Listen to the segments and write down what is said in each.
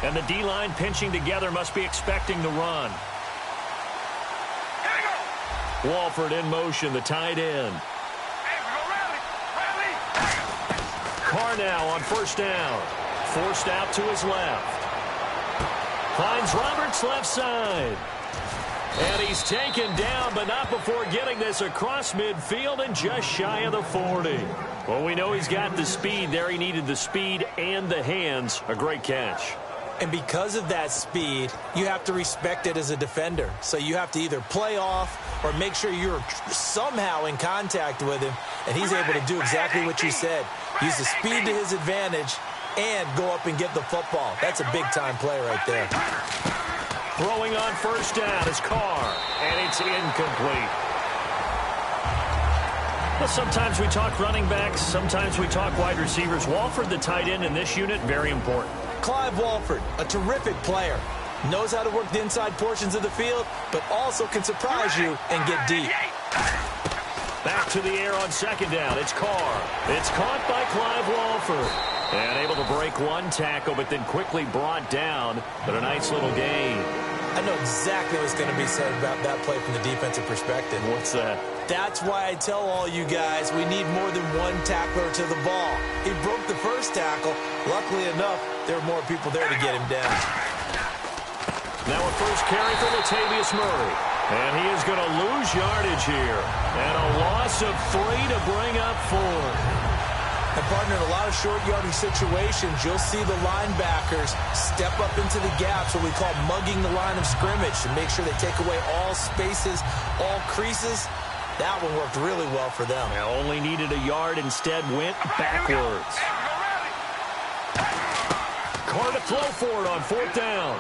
And the D-line pinching together must be expecting the run. Walford in motion, the tight end. Carr now on first down. Forced out to his left. Finds Roberts left side. And he's taken down, but not before getting this across midfield and just shy of the 40. Well, we know he's got the speed there. He needed the speed and the hands. A great catch. And because of that speed, you have to respect it as a defender. So you have to either play off or make sure you're somehow in contact with him. And he's able to do exactly what you said. Use the speed to his advantage and go up and get the football. That's a big-time play right there. Throwing on first down is Carr, and it's incomplete. Well, sometimes we talk running backs, sometimes we talk wide receivers. Walford, the tight end in this unit, very important. Clive Walford, a terrific player. Knows how to work the inside portions of the field, but also can surprise you and get deep. Back to the air on second down. It's Carr. It's caught by Clive Walford. And able to break one tackle, but then quickly brought down. But a nice little gain. I know exactly what's going to be said about that play from the defensive perspective. What's that? That's why I tell all you guys we need more than one tackler to the ball. He broke the first tackle. Luckily enough, there were more people there to get him down. Now a first carry for Latavius Murray. And he is going to lose yardage here. And a loss of 3 to bring up 4. And, partner, in a lot of short yardage situations, you'll see the linebackers step up into the gaps, what we call mugging the line of scrimmage, to make sure they take away all spaces, all creases. That one worked really well for them. They only needed a yard, instead went backwards. Carr to throw for it on fourth down.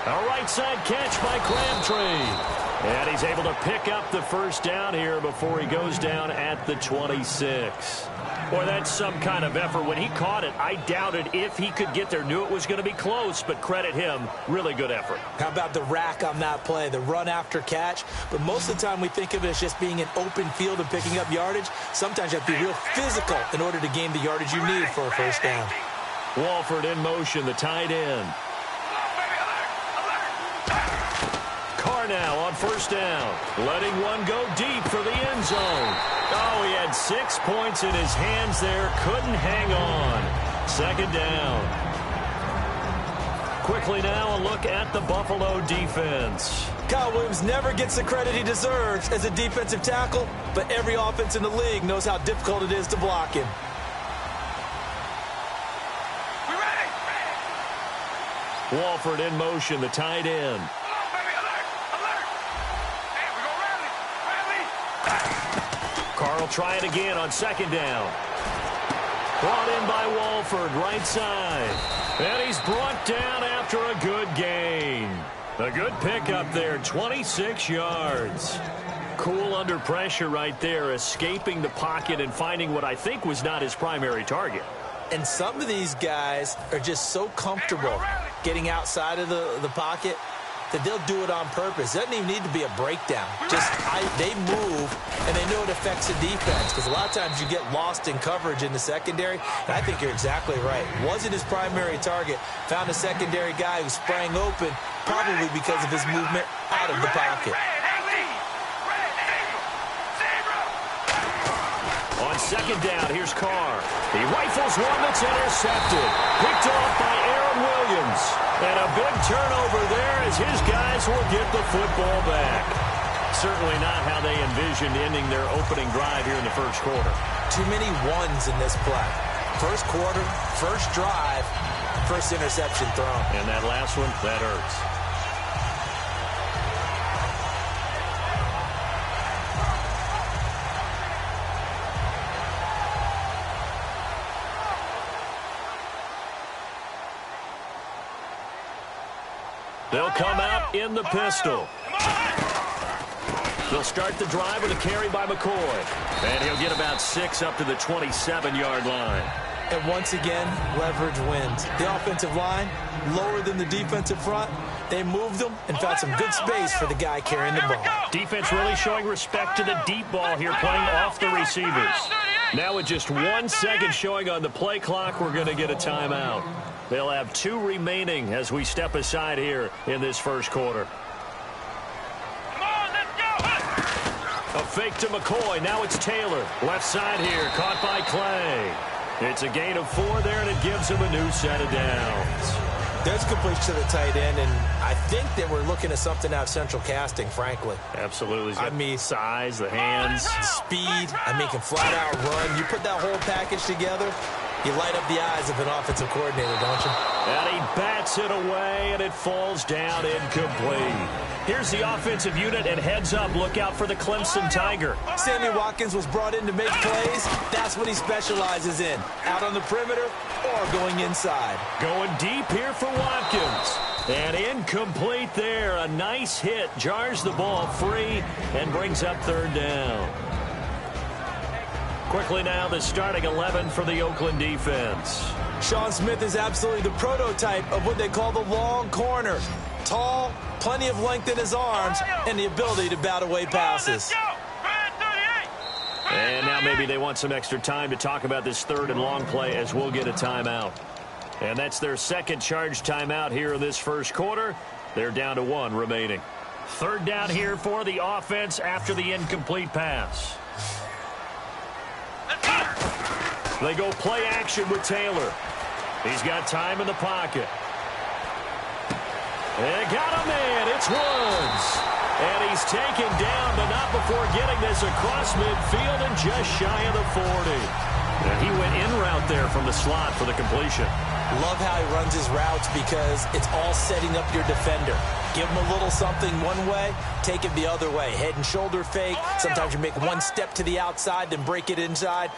A right side catch by Crabtree. And he's able to pick up the first down here before he goes down at the 26. Boy, that's some kind of effort. When he caught it, I doubted if he could get there. Knew it was going to be close, but credit him. Really good effort. How about the rack on that play, the run after catch? But most of the time we think of it as just being an open field and picking up yardage. Sometimes you have to be real physical in order to gain the yardage you need for a first down. Walford in motion, the tight end. Carr now on first down. Letting one go deep for the end zone. Oh, he had 6 points in his hands there. Couldn't hang on. Second down. Quickly now a look at the Buffalo defense. Kyle Williams never gets the credit he deserves as a defensive tackle, but every offense in the league knows how difficult it is to block him. Walford in motion, the tight end. Carr will try it again on second down. Brought in by Walford, right side. And he's brought down after a good gain. A good pickup there, 26 yards. Cool under pressure right there, escaping the pocket and finding what I think was not his primary target. And some of these guys are just so comfortable getting outside of the pocket that they'll do it on purpose. It doesn't even need to be a breakdown. Just they move, and they know it affects the defense, because a lot of times you get lost in coverage in the secondary, and I think you're exactly right. Wasn't his primary target. Found a secondary guy who sprang open, probably because of his movement out of the pocket. On second down, here's Carr. He rifles one that's intercepted. Picked off by Aaron Williams. And a big turnover there as his guys will get the football back. Certainly not how they envisioned ending their opening drive here in the first quarter. Too many ones in this play. First quarter, first drive, first interception thrown. And that last one, that hurts. They'll come out in the pistol. They'll start the drive with a carry by McCoy. And he'll get about 6 up to the 27-yard line. And once again, leverage wins. The offensive line, lower than the defensive front. They moved them and found some good space for the guy carrying the ball. Defense really showing respect to the deep ball here, playing off the receivers. Now with just 1 second showing on the play clock, we're going to get a timeout. They'll have 2 remaining as we step aside here in this first quarter. A fake to McCoy. Now it's Taylor. Left side here. Caught by Clay. It's a gain of 4 there, and it gives him a new set of downs. There's completion to the tight end, and I think that we're looking at something out of Central Casting, frankly. Absolutely. I mean, size, the hands. Speed. I mean, can flat out run. You put that whole package together, you light up the eyes of an offensive coordinator, don't you? And he bats it away, and it falls down incomplete. Here's the offensive unit, and heads up, look out for the Clemson Tiger. Sammy Watkins was brought in to make plays. That's what he specializes in, out on the perimeter or going inside. Going deep here for Watkins. And incomplete there. A nice hit. Jars the ball free and brings up 3rd down. Quickly now, the starting 11 for the Oakland defense. Sean Smith is absolutely the prototype of what they call the long corner. Tall, plenty of length in his arms, and the ability to bat away passes. And now maybe they want some extra time to talk about this 3rd and long play as we'll get a timeout. And that's their second charge timeout here in this first quarter. They're down to 1 remaining. 3rd down here for the offense after the incomplete pass. They go play action with Taylor. He's got time in the pocket. And got a man. It's Woods. And he's taken down, but not before getting this across midfield and just shy of the 40. And he went in route there from the slot for the completion. Love how he runs his routes because it's all setting up your defender. Give him a little something one way, take it the other way. Head and shoulder fake. Sometimes you make one step to the outside, then break it inside.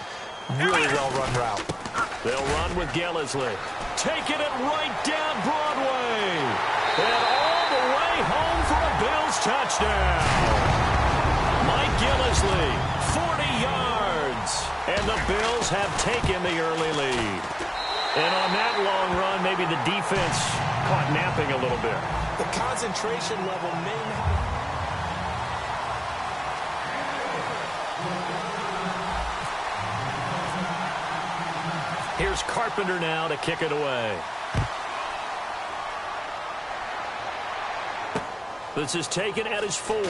Really well-run route. They'll run with Gillisley. Taking it right down Broadway. And all the way home for a Bills touchdown. Mike Gillisley, 40 yards. And the Bills have taken the early lead. And on that long run, maybe the defense caught napping a little bit. The concentration level may not... Here's Carpenter now to kick it away. This is taken at his 4. Now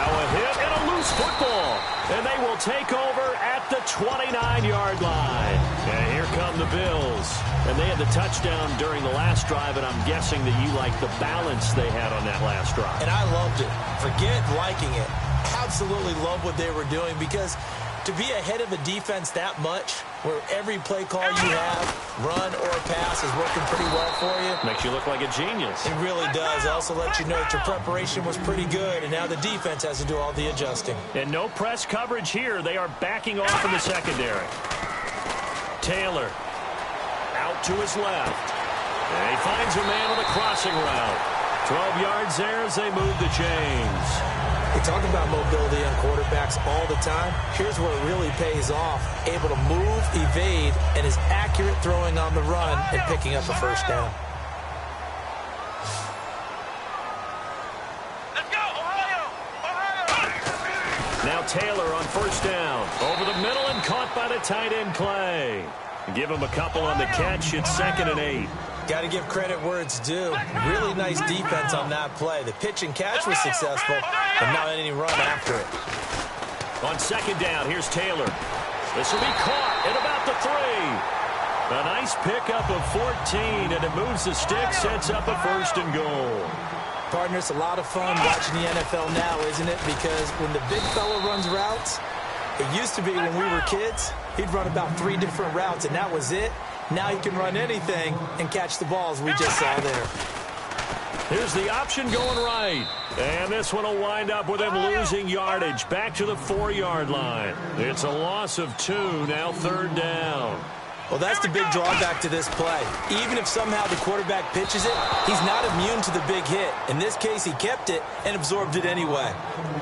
a hit and a loose football. And they will take over at the 29-yard line. And here come the Bills. And they had the touchdown during the last drive, and I'm guessing that you like the balance they had on that last drive. And I loved it. Forget liking it. Absolutely love what they were doing because to be ahead of a defense that much, where every play call you have, run or pass, is working pretty well for you. Makes you look like a genius. It really does. It also lets you know that your preparation was pretty good, and now the defense has to do all the adjusting. And no press coverage here. They are backing off in the secondary. Taylor out to his left. And he finds a man with a crossing route. 12 yards there as they move the chains. We talk about mobility on quarterbacks all the time. Here's where it really pays off. Able to move, evade, and is accurate throwing on the run and picking up a first down. Let's go, Ohio! Now Taylor on first down. Over the middle and caught by the tight end Clay. Give him a couple on the catch. It's 2nd and 8. Got to give credit where it's due. Really nice defense on that play. The pitch and catch was successful, but not any run after it. On 2nd down, here's Taylor. This will be caught at about the 3. A nice pickup of 14, and it moves the stick, sets up a 1st and goal. Partner, it's a lot of fun watching the NFL now, isn't it? Because when the big fella runs routes, it used to be when we were kids, he'd run about 3 different routes, and that was it. Now he can run anything and catch the balls we just saw there. Here's the option going right. And this one will wind up with him losing yardage back to the 4-yard line. It's a loss of 2, now 3rd down. Well, that's the big drawback to this play. Even if somehow the quarterback pitches it, he's not immune to the big hit. In this case, he kept it and absorbed it anyway.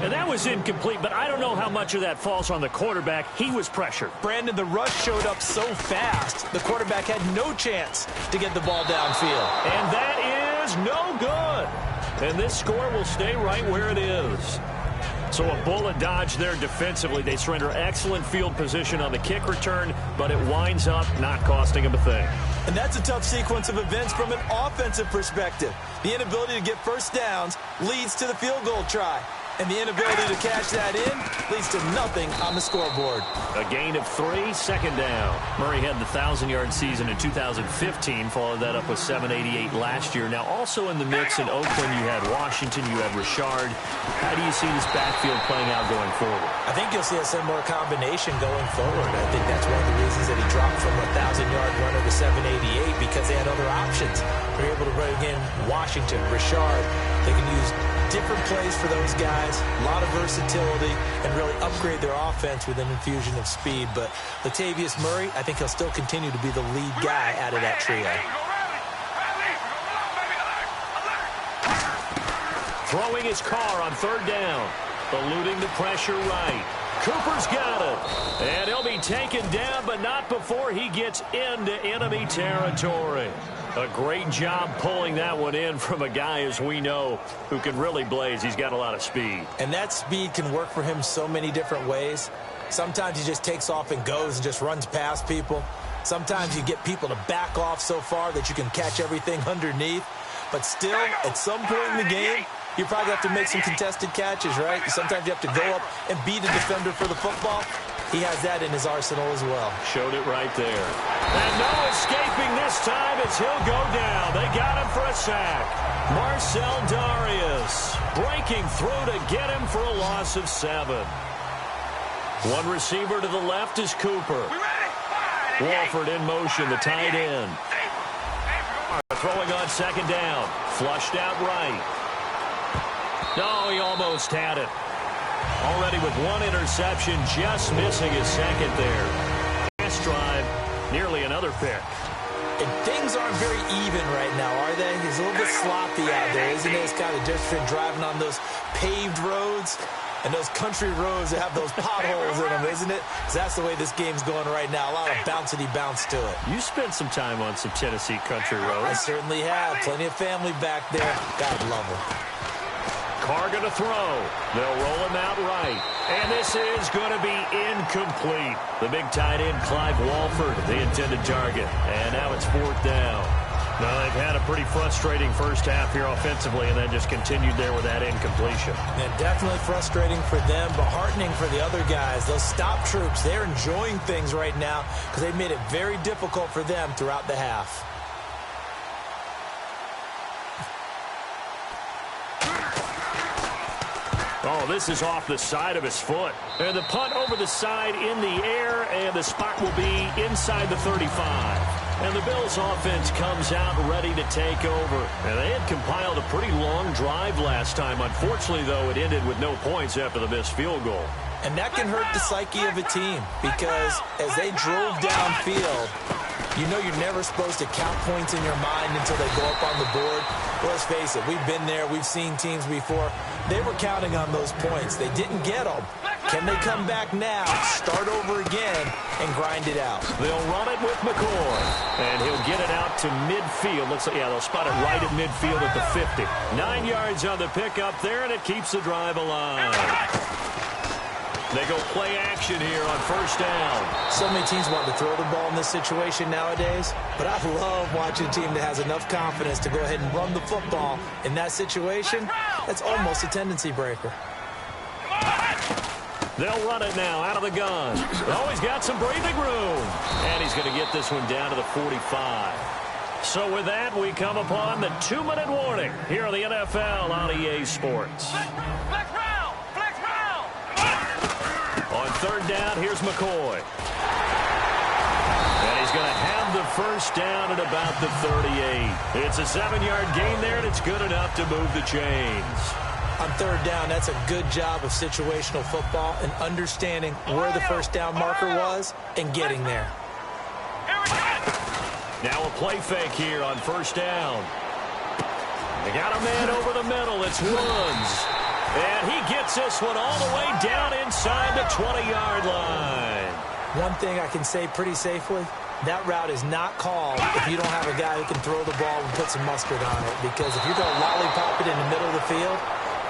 And that was incomplete, but I don't know how much of that falls on the quarterback. He was pressured. Brandon, the rush showed up so fast, the quarterback had no chance to get the ball downfield. And that is no good. And this score will stay right where it is. So a bullet dodge there defensively. They surrender excellent field position on the kick return, but it winds up not costing them a thing. And that's a tough sequence of events from an offensive perspective. The inability to get first downs leads to the field goal try. And the inability to cash that in leads to nothing on the scoreboard. A gain of 3, second down. Murray had the 1,000-yard season in 2015, followed that up with 788 last year. Now also in the mix in Oakland, you had Washington, you had Richard. How do you see this backfield playing out going forward? I think you'll see a similar combination going forward. I think that's one of the reasons that he dropped from a 1,000-yard runner to 788, because they had other options. They're able to bring in Washington, Richard. They can use different plays for those guys, a lot of versatility, and really upgrade their offense with an infusion of speed. But Latavius Murray, I think he'll still continue to be the lead guy out of that trio. Throwing his car on third down, eluding the pressure right. Cooper's got it, and he'll be taken down, but not before he gets into enemy territory. A great job pulling that one in from a guy, as we know, who can really blaze. He's got a lot of speed. And that speed can work for him so many different ways. Sometimes he just takes off and goes and just runs past people. Sometimes you get people to back off so far that you can catch everything underneath. But still, at some point in the game, you probably have to make some contested catches, right? Sometimes you have to go up and beat a defender for the football. He has that in his arsenal as well. Showed it right there. And no escaping this time as he'll go down. They got him for a sack. Marcel Darius breaking through to get him for a loss of 7. One receiver to the left is Cooper. Walford in motion, the tight end. Throwing on second down. Flushed out right. No, he almost had it. Already with one interception, just missing his second there. Last drive, nearly another pick. And things aren't very even right now, are they? He's a little bit sloppy out there, isn't it? It's kind of different driving on those paved roads and those country roads that have those potholes in them, isn't it? 'Cause that's the way this game's going right now. A lot of bouncy bounce to it. You spent some time on some Tennessee country roads. I certainly have. Plenty of family back there. God love them. Carr going to throw. They'll roll him out right. And this is going to be incomplete. The big tight end, Clive Walford, the intended target. And now it's fourth down. Now, they've had a pretty frustrating first half here offensively, and then just continued there with that incompletion. And definitely frustrating for them, but heartening for the other guys. Those stop troops, they're enjoying things right now because they've made it very difficult for them throughout the half. Oh, this is off the side of his foot. And the punt over the side in the air, and the spot will be inside the 35. And the Bills offense comes out ready to take over. And they had compiled a pretty long drive last time. Unfortunately, though, it ended with no points after the missed field goal. And that can hurt the psyche of a team because as they drove downfield, you know you're never supposed to count points in your mind until they go up on the board. Let's face it, we've been there. We've seen teams before. They were counting on those points. They didn't get them. Can they come back now, start over again, and grind it out? They'll run it with McCoy, and he'll get it out to midfield. Looks like, yeah, they'll spot it right at midfield at the 50. 9 yards on the pickup there, and it keeps the drive alive. They go play action here on first down. So many teams want to throw the ball in this situation nowadays, but I love watching a team that has enough confidence to go ahead and run the football in that situation. That's almost a tendency breaker. They'll run it now out of the gun. Oh, he's got some breathing room. And he's going to get this one down to the 45. So with that, we come upon the 2-minute warning here on the NFL on EA Sports. On third down, here's McCoy. And he's going to have the first down at about the 38. It's a 7-yard gain there, and it's good enough to move the chains. On third down, that's a good job of situational football and understanding where the first down marker was and getting there. Now a play fake here on first down. They got a man over the middle. It's Woods. And he gets this one all the way down inside the 20-yard line. One thing I can say pretty safely, that route is not called if you don't have a guy who can throw the ball and put some mustard on it. Because if you're going to lollipop it in the middle of the field,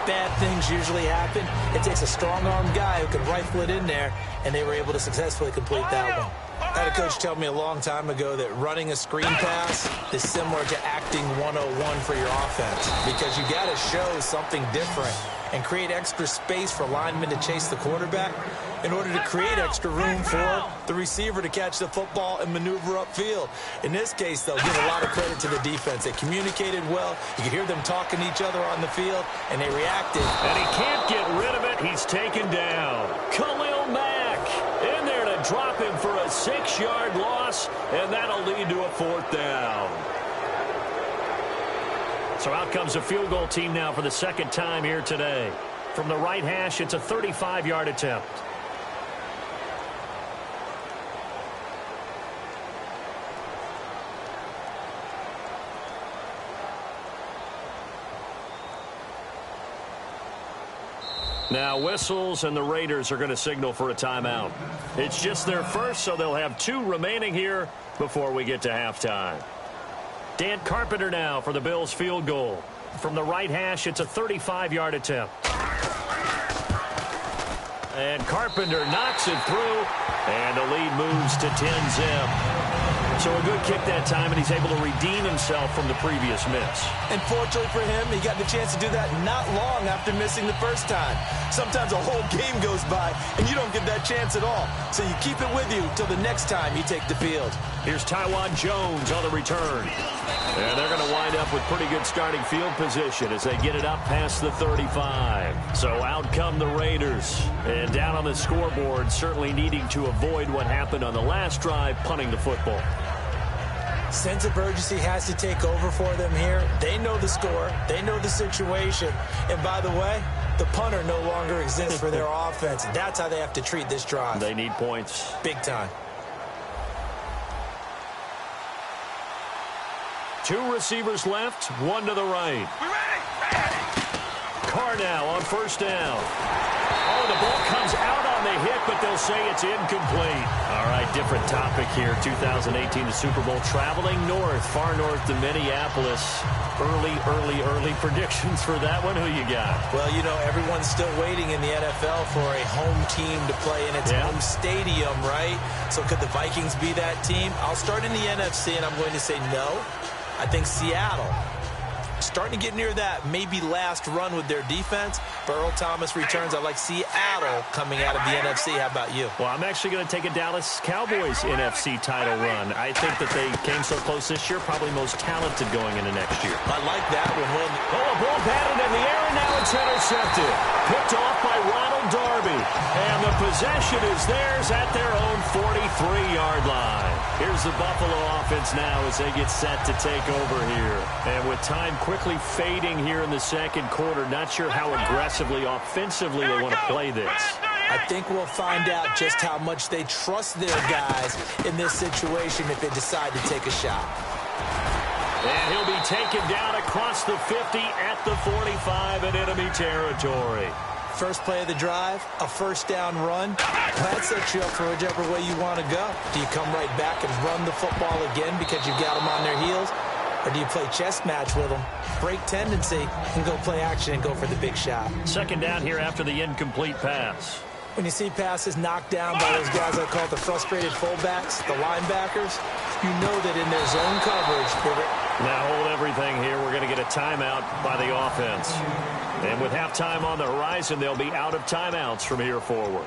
bad things usually happen. It takes a strong-armed guy who can rifle it in there, and they were able to successfully complete that one. I had a coach tell me a long time ago that running a screen pass is similar to acting 101 for your offense, because you got to show something different and create extra space for linemen to chase the quarterback in order to create extra room for the receiver to catch the football and maneuver upfield. In this case, they'll give a lot of credit to the defense. They communicated well. You could hear them talking to each other on the field, and they reacted. And he can't get rid of it. He's taken down. Khalil Mack in there to drop him for a 6-yard loss, and that'll lead to a 4th down. So out comes a field goal team now for the 2nd time here today. From the right hash, it's a 35-yard attempt. Now whistles, and the Raiders are going to signal for a timeout. It's just their first, so they'll have 2 remaining here before we get to halftime. Dan Carpenter now for the Bills field goal. From the right hash, it's a 35-yard attempt. And Carpenter knocks it through, and the lead moves to 10-zip. So a good kick that time, and he's able to redeem himself from the previous miss. And fortunately for him, he got the chance to do that not long after missing the first time. Sometimes a whole game goes by, and you don't get that chance at all. So you keep it with you till the next time you take the field. Here's Tywan Jones on the return. And they're going to wind up with pretty good starting field position as they get it up past the 35. So out come the Raiders. And down on the scoreboard, certainly needing to avoid what happened on the last drive, punting the football. Sense of urgency has to take over for them here. They know the score. They know the situation. And by the way, the punter no longer exists for their offense. That's how they have to treat this drive. They need points. Big time. 2 receivers left, 1 to the right. Carr now on 1st down. Oh, the ball comes out on the hit, but they'll say it's incomplete. All right, different topic here. 2018, the Super Bowl, traveling north, far north to Minneapolis. Early predictions for that one. Who you got? Well, you know, everyone's still waiting in the NFL for a home team to play in its home stadium, right? So could the Vikings be that team? I'll start in the NFC, and I'm going to say no. I think Seattle, starting to get near that maybe last run with their defense. But Earl Thomas returns. I like Seattle coming out of the NFC. How about you? Well, I'm actually going to take a Dallas Cowboys NFC title run. I think that they came so close this year, probably most talented going into next year. I like that one. Oh, a ball batted in the air, and now it's intercepted. Picked off by Ronald Darby. And the possession is theirs at their own 43-yard line. Here's the Buffalo offense now as they get set to take over here. And with time quickly fading here in the 2nd quarter, not sure how aggressively, offensively they want to play this. I think we'll find out just how much they trust their guys in this situation if they decide to take a shot. And he'll be taken down across the 50 at the 45 in enemy territory. First play of the drive, a 1st down run. That sets you up for whichever way you want to go. Do you come right back and run the football again because you've got them on their heels? Or do you play chess match with them, break tendency, and go play action and go for the big shot? 2nd down here after the incomplete pass. When you see passes knocked down by those guys I call the frustrated fullbacks, the linebackers, you know that in their zone coverage, now hold everything here. We're going to get a timeout by the offense. And with halftime on the horizon, they'll be out of timeouts from here forward.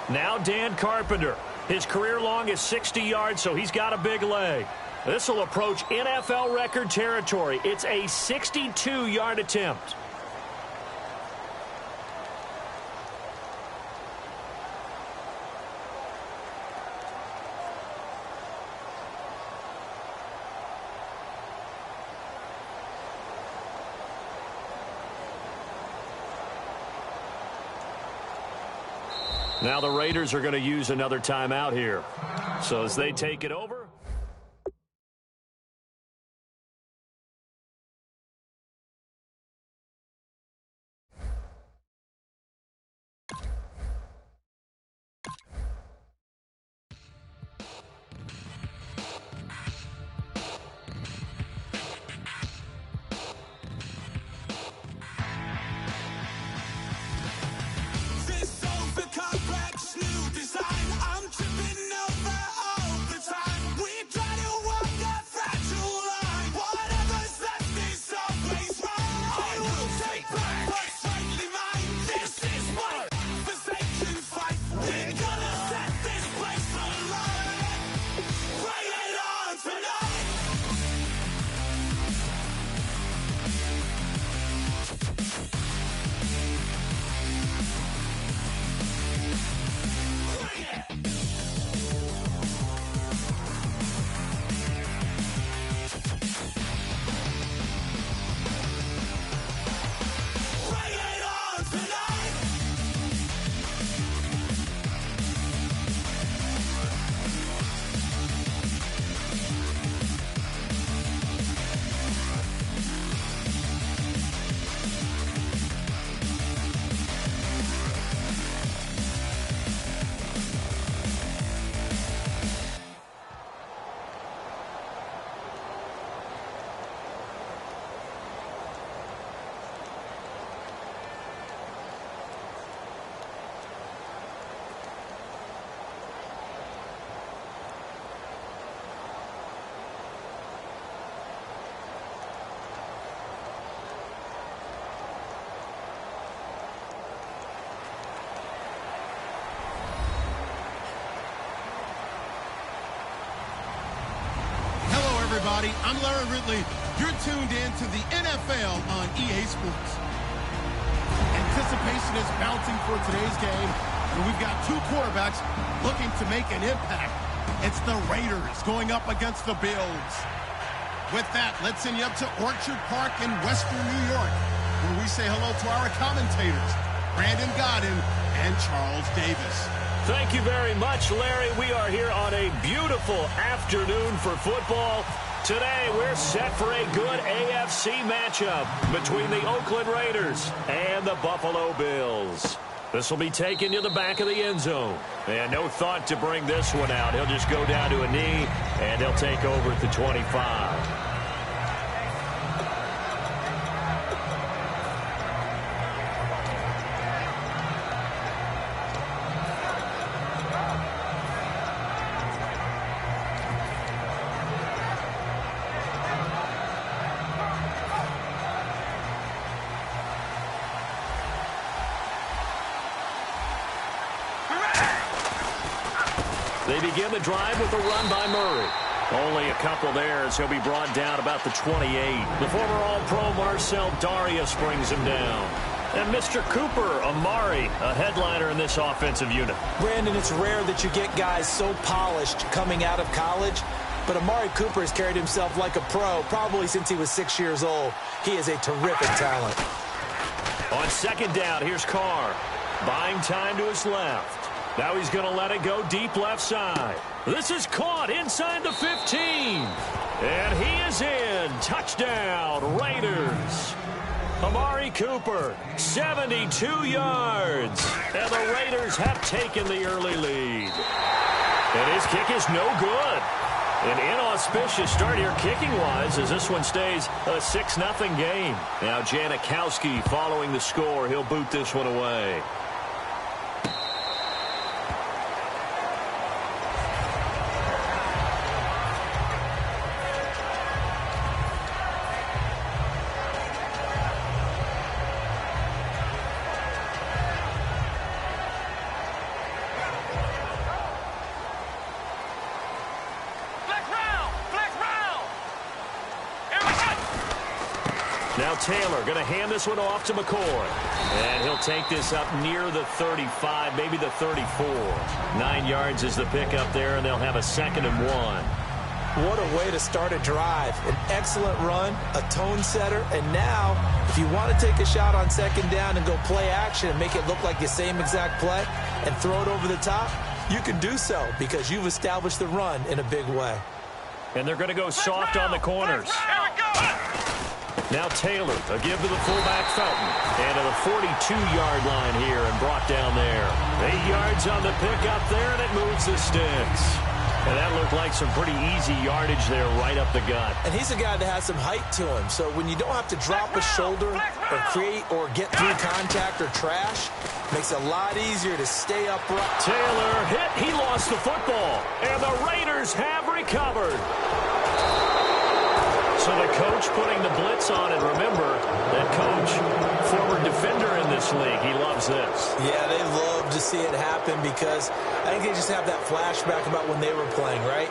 Now Dan Carpenter. His career long is 60 yards, so he's got a big leg. This will approach NFL record territory. It's a 62-yard attempt. Now the Raiders are going to use another timeout here. So as they take it over. everybody. I'm Larry Ridley. You're tuned in to the NFL on EA Sports. Anticipation is mounting for today's game, and we've got two quarterbacks looking to make an impact. It's the Raiders going up against the Bills. With that, let's send you up to Orchard Park in Western New York, where we say hello to our commentators, Brandon Godden and Charles Davis. Thank you very much, Larry. We are here on a beautiful afternoon for football. Today, we're set for a good AFC matchup between the Oakland Raiders and the Buffalo Bills. This will be taken to the back of the end zone. And no thought to bring this one out. He'll just go down to a knee, and he'll take over at the 25. They begin the drive with a run by Murray. Only a couple there as he'll be brought down about the 28. The former All-Pro Marcel Darius brings him down. And Mr. Cooper Amari, a headliner in this offensive unit. Brandon, it's rare that you get guys so polished coming out of college, but Amari Cooper has carried himself like a pro probably since he was 6 years old. He is a terrific talent. On second down, here's Carr. Buying time to his left. Now he's going to let it go deep left side. This is caught inside the 15. And he is in. Touchdown, Raiders. Amari Cooper, 72 yards. And the Raiders have taken the early lead. And his kick is no good. An inauspicious start here kicking-wise as this one stays a 6-0 game. Now Janikowski following the score. He'll boot this one away. Now Taylor going to hand this one off to McCoy. And he'll take this up near the 35, maybe the 34. 9 yards is the pickup there, and they'll have a 2nd and 1. What a way to start a drive. An excellent run, a tone setter, and now if you want to take a shot on second down and go play action and make it look like the same exact play and throw it over the top, you can do so because you've established the run in a big way. And they're going to go soft on the corners. Now Taylor, a give to the fullback Felton. And to the 42-yard line here and brought down there. 8 yards on the pickup there, and it moves the sticks. And that looked like some pretty easy yardage there right up the gut. And he's a guy that has some height to him. So when you don't have to drop a shoulder or create or get through contact or trash, makes it a lot easier to stay upright. Taylor hit. He lost the football. And the Raiders have recovered. So the coach putting the blitz on, and remember, that coach, former defender in this league, he loves this. Yeah, they love to see it happen because I think they just have that flashback about when they were playing, right?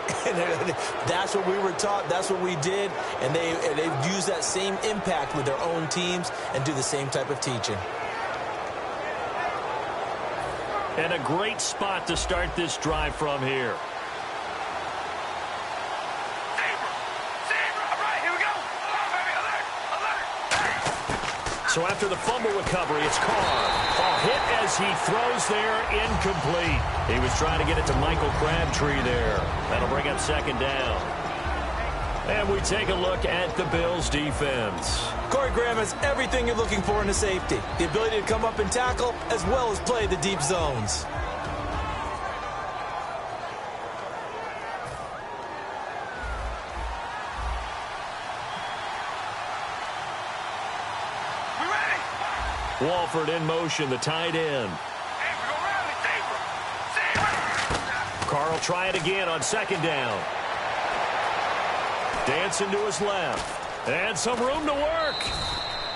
That's what we were taught, that's what we did, and they've used that same impact with their own teams and do the same type of teaching. And a great spot to start this drive from here. So after the fumble recovery, it's Carr. A hit as he throws there, incomplete. He was trying to get it to Michael Crabtree there. That'll bring up second down. And we take a look at the Bills' defense. Corey Graham has everything you're looking for in a safety. The ability to come up and tackle, as well as play the deep zones. Walford in motion, the tight end. Carr will try it again on second down. Dancing to his left. And some room to work.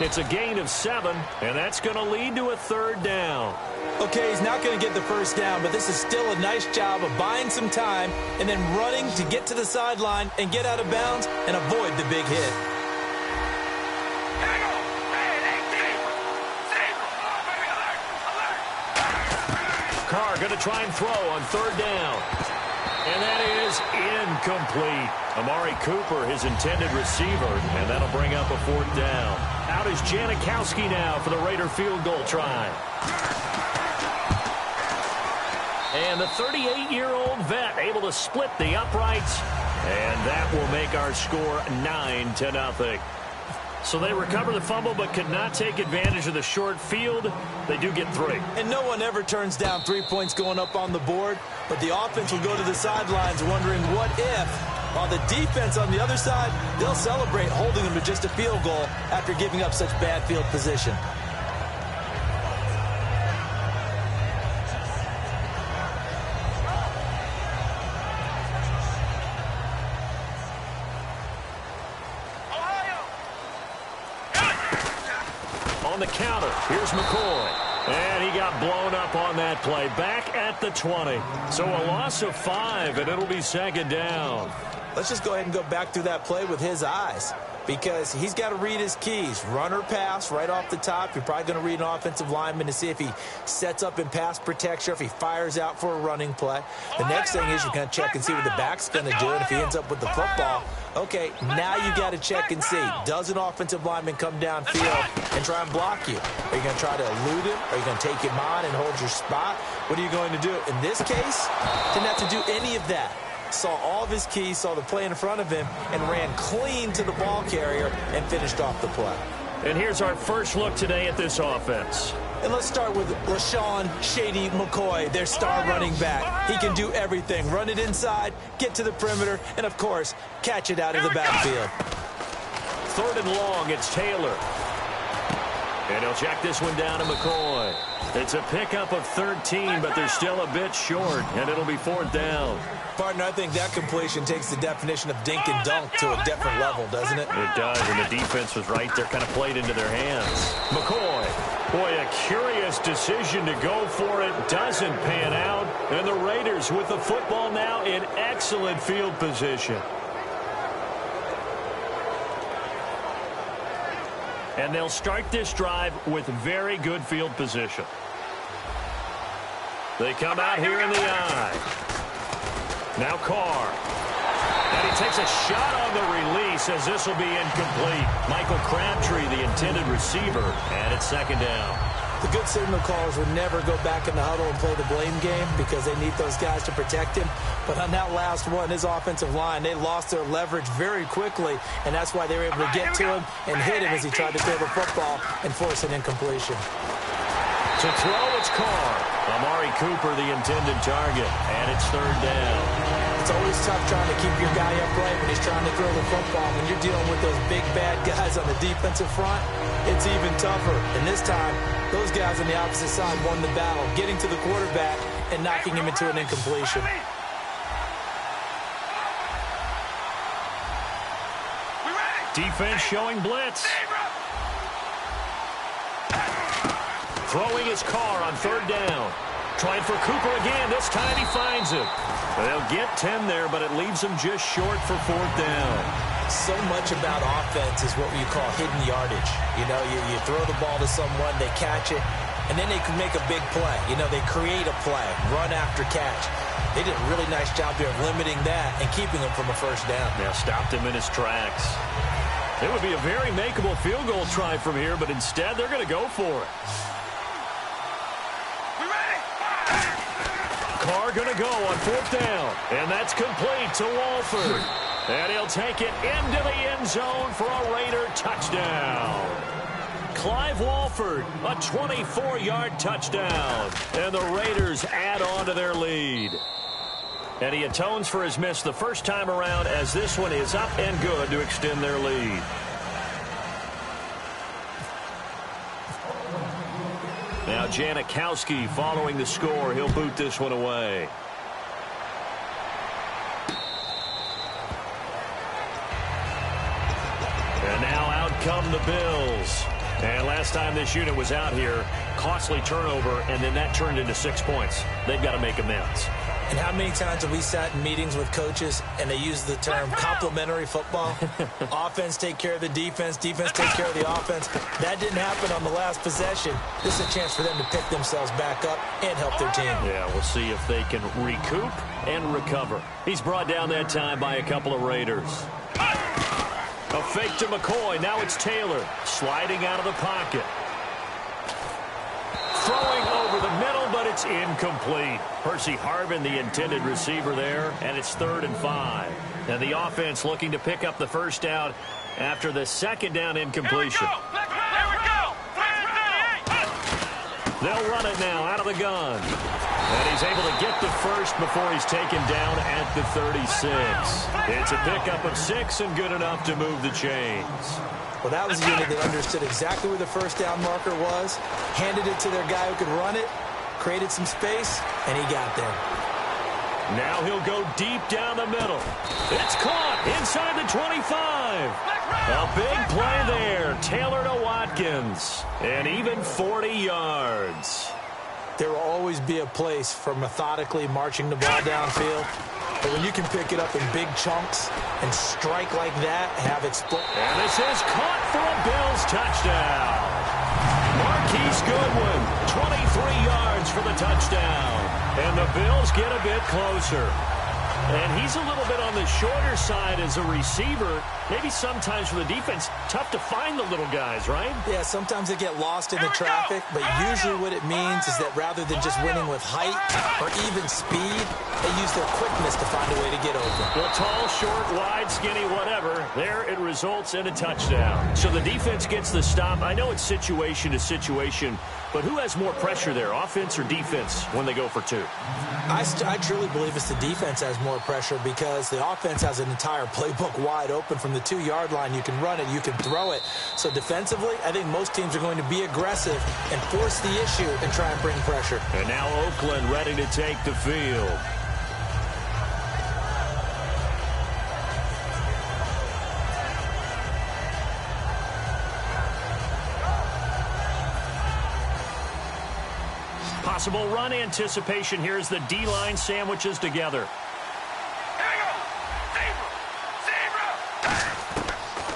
It's a gain of 7, and that's going to lead to a 3rd down. Okay, he's not going to get the first down, but this is still a nice job of buying some time and then running to get to the sideline and get out of bounds and avoid the big hit. Carr going to try and throw on 3rd down. And that is incomplete. Amari Cooper, his intended receiver, and that'll bring up a 4th down. Out is Janikowski now for the Raider field goal try. And the 38-year-old vet able to split the uprights, and that will make our score 9-0. So they recover the fumble but could not take advantage of the short field. They do get 3. And no one ever turns down 3 points going up on the board, but the offense will go to the sidelines wondering what if, while the defense on the other side, they'll celebrate holding them to just a field goal after giving up such bad field position. On the counter, here's McCoy. And he got blown up on that play. Back at the 20. So a loss of 5, and it'll be 2nd down. Let's just go ahead and go back through that play with his eyes, because he's got to read his keys. Run or pass right off the top. You're probably going to read an offensive lineman to see if he sets up in pass protection, if he fires out for a running play. The next thing is you're going to check and see what the back's going to do, and if he ends up with the football, okay, now you got to check and see. Does an offensive lineman come downfield and try and block you? Are you going to try to elude him? Are you going to take him on and hold your spot? What are you going to do? In this case, didn't have to do any of that. Saw all of his keys, saw the play in front of him, and ran clean to the ball carrier and finished off the play. And here's our first look today at this offense. And let's start with LaShawn Shady McCoy, their star running back. He can do everything. Run it inside, get to the perimeter, and, of course, catch it out of the backfield. 3rd and long, it's Taylor. And he'll check this one down to McCoy. It's a pickup of 13, but they're still a bit short, and it'll be 4th down. Partner, I think that completion takes the definition of dink and dunk to a different level, doesn't it? It does, and the defense was right there, kind of played into their hands. McCoy, boy, a curious decision to go for it. Doesn't pan out, and the Raiders with the football now in excellent field position. And they'll start this drive with very good field position. They come out here in the eye. Now Carr. And he takes a shot on the release as this will be incomplete. Michael Crabtree, the intended receiver, and it's 2nd down. The good signal callers would never go back in the huddle and play the blame game because they need those guys to protect him. But on that last one, his offensive line, they lost their leverage very quickly, and that's why they were able to get to him and hit him as he tried to throw the football and force an incompletion. To throw, it's Carr. Amari Cooper, the intended target, and it's 3rd down. It's always tough trying to keep your guy upright when he's trying to throw the football. When you're dealing with those big, bad guys on the defensive front, it's even tougher. And this time, those guys on the opposite side won the battle, getting to the quarterback and knocking him into an incompletion. Defense showing blitz. Throwing his Carr on 3rd down. Trying for Cooper again. This time he finds it. They'll get 10 there, but it leaves them just short for 4th down. So much about offense is what you call hidden yardage. You know, you throw the ball to someone, they catch it, and then they can make a big play. You know, they create a play, run after catch. They did a really nice job here of limiting that and keeping him from a 1st down. Yeah, stopped him in his tracks. It would be a very makeable field goal try from here, but instead they're going to go for it. Carr going to go on 4th down, and that's complete to Walford. And he'll take it into the end zone for a Raider touchdown. Clive Walford, a 24-yard touchdown. And the Raiders add on to their lead. And he atones for his miss the first time around as this one is up and good to extend their lead. Now Janikowski following the score. He'll boot this one away. And now out come the Bills. And last time this unit was out here, costly turnover, and then that turned into 6 points. They've got to make amends. And how many times have we sat in meetings with coaches and they use the term complementary football? Offense take care of the defense, defense take care of the offense. That didn't happen on the last possession. This is a chance for them to pick themselves back up and help their team. Yeah, we'll see if they can recoup and recover. He's brought down that time by a couple of Raiders. A fake to McCoy. Now it's Taylor sliding out of the pocket. Throwing over the middle, but it's incomplete. Percy Harvin, the intended receiver there, and it's 3rd and 5. And the offense looking to pick up the first down after the second down incompletion. Here we go. They'll run it now out of the gun. And he's able to get the first before he's taken down at the 36. It's a pickup of 6 and good enough to move the chains. Well, that was a unit that understood exactly where the first down marker was, handed it to their guy who could run it, created some space, and he got there. Now he'll go deep down the middle. It's caught inside the 25. A big play there. Taylor to Watkins. And even 40 yards. There will always be a place for methodically marching the ball downfield. But when you can pick it up in big chunks and strike like that, have it split. And this is caught for a Bills touchdown. Marquise Goodwin, 23 yards for the touchdown. And the Bills get a bit closer. And he's a little bit on the shorter side as a receiver. Maybe sometimes for the defense, tough to find the little guys, right? Yeah, sometimes they get lost in the traffic, but usually what it means is that rather than just winning with height or even speed, they use their quickness to find a way to get open. Well, tall, short, wide, skinny, whatever, there it results in a touchdown. So the defense gets the stop. I know it's situation to situation, but who has more pressure there, offense or defense, when they go for 2? I truly believe it's the defense has more pressure because the offense has an entire playbook wide open from the 2-yard line. You can run it, you can throw it. So defensively, I think most teams are going to be aggressive and force the issue and try and bring pressure. And now Oakland ready to take the field. Possible run anticipation. Here's the D-line sandwiches together.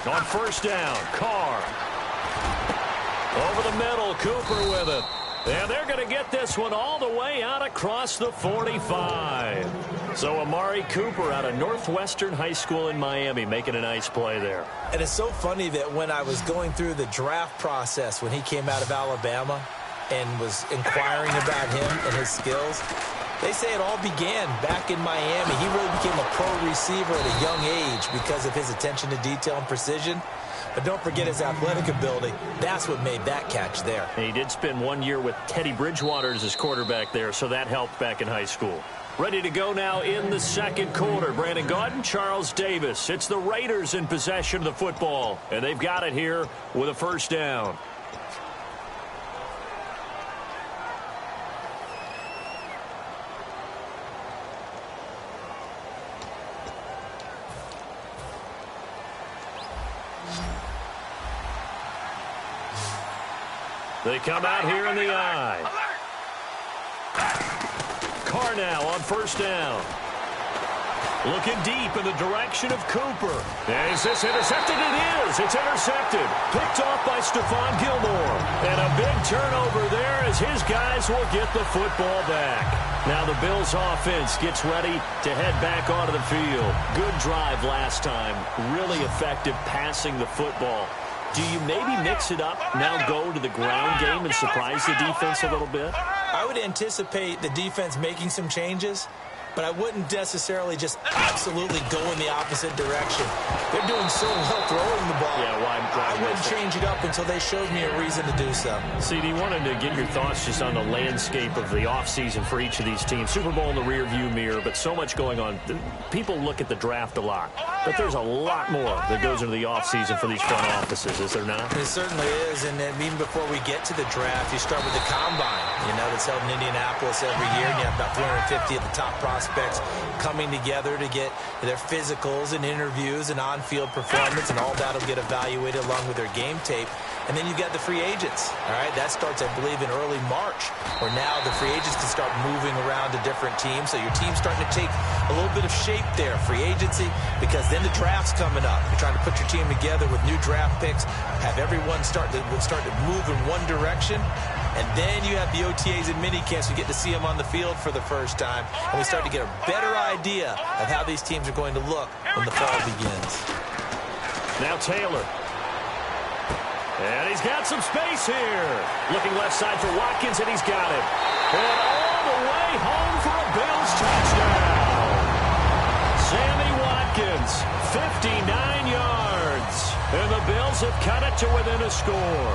On first down, Carr. Over the middle, Cooper with it. And they're going to get this one all the way out across the 45. So Amari Cooper out of Northwestern High School in Miami making a nice play there. And it's so funny that when I was going through the draft process when he came out of Alabama and was inquiring about him and his skills, they say it all began back in Miami. He really became a pro receiver at a young age because of his attention to detail and precision. But don't forget his athletic ability. That's what made that catch there. And he did spend 1 year with Teddy Bridgewater as his quarterback there, so that helped back in high school. Ready to go now in the second quarter. Brandon Gaudin, Charles Davis. It's the Raiders in possession of the football, and they've got it here with a first down. They come out here in the eye. Carr now on first down. Looking deep in the direction of Cooper. Is this intercepted? It is. It's intercepted. Picked off by Stephon Gilmore. And a big turnover there as his guys will get the football back. Now the Bills offense gets ready to head back onto the field. Good drive last time. Really effective passing the football. Do you maybe mix it up, now go to the ground game and surprise the defense a little bit? I would anticipate the defense making some changes, but I wouldn't necessarily just absolutely go in the opposite direction. They're doing so well throwing the ball. Yeah, well, I wouldn't change it up until they showed me a reason to do so. CD, wanted to get your thoughts just on the landscape of the offseason for each of these teams. Super Bowl in the rearview mirror, but so much going on. People look at the draft a lot, but there's a lot more that goes into the offseason for these front offices, is there not? It certainly is, and even before we get to the draft, you start with the combine, that's held in Indianapolis every year, and you have about 350 of the top prospects prospects coming together to get their physicals and interviews and on-field performance, and all that will get evaluated along with their game tape. And then you've got the free agents, all right? That starts, I believe, in early March, where now the free agents can start moving around to different teams. So your team's starting to take a little bit of shape there, free agency, because then the draft's coming up. You're trying to put your team together with new draft picks, have everyone start to move in one direction. And then you have the OTAs and minicamps. You get to see them on the field for the first time. And we start to get a better idea of how these teams are going to look when the fall begins. Now Taylor. And he's got some space here. Looking left side for Watkins, and he's got it. And all the way home for a Bills touchdown. Sammy Watkins, 59 yards. And the Bills have cut it to within a score.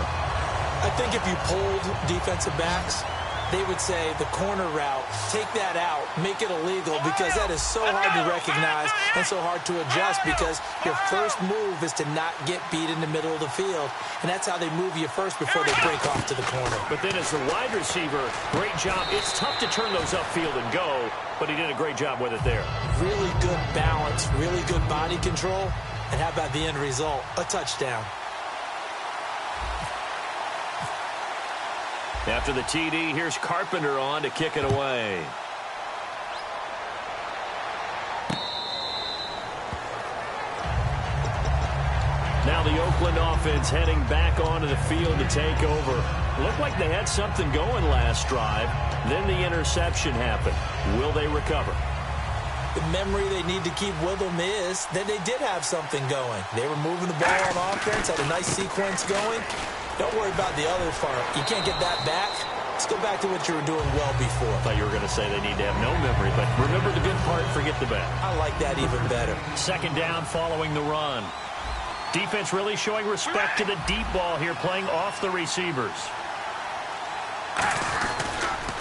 I think if you polled defensive backs, they would say the corner route, take that out, make it illegal, because that is so hard to recognize and so hard to adjust, because your first move is to not get beat in the middle of the field, and that's how they move you first before they break off to the corner. But then as the wide receiver, great job. It's tough to turn those upfield and go, but he did a great job with it there. Really good balance, really good body control, and how about the end result? A touchdown. After the TD, here's Carpenter on to kick it away. Now the Oakland offense heading back onto the field to take over. Looked like they had something going last drive. Then the interception happened. Will they recover? The memory they need to keep with them is that they did have something going. They were moving the ball on offense, had a nice sequence going. Don't worry about the other part. You can't get that back. Let's go back to what you were doing well before. I thought you were going to say they need to have no memory, but remember the good part, forget the bad. I like that even better. Second down following the run. Defense really showing respect to the deep ball here, playing off the receivers.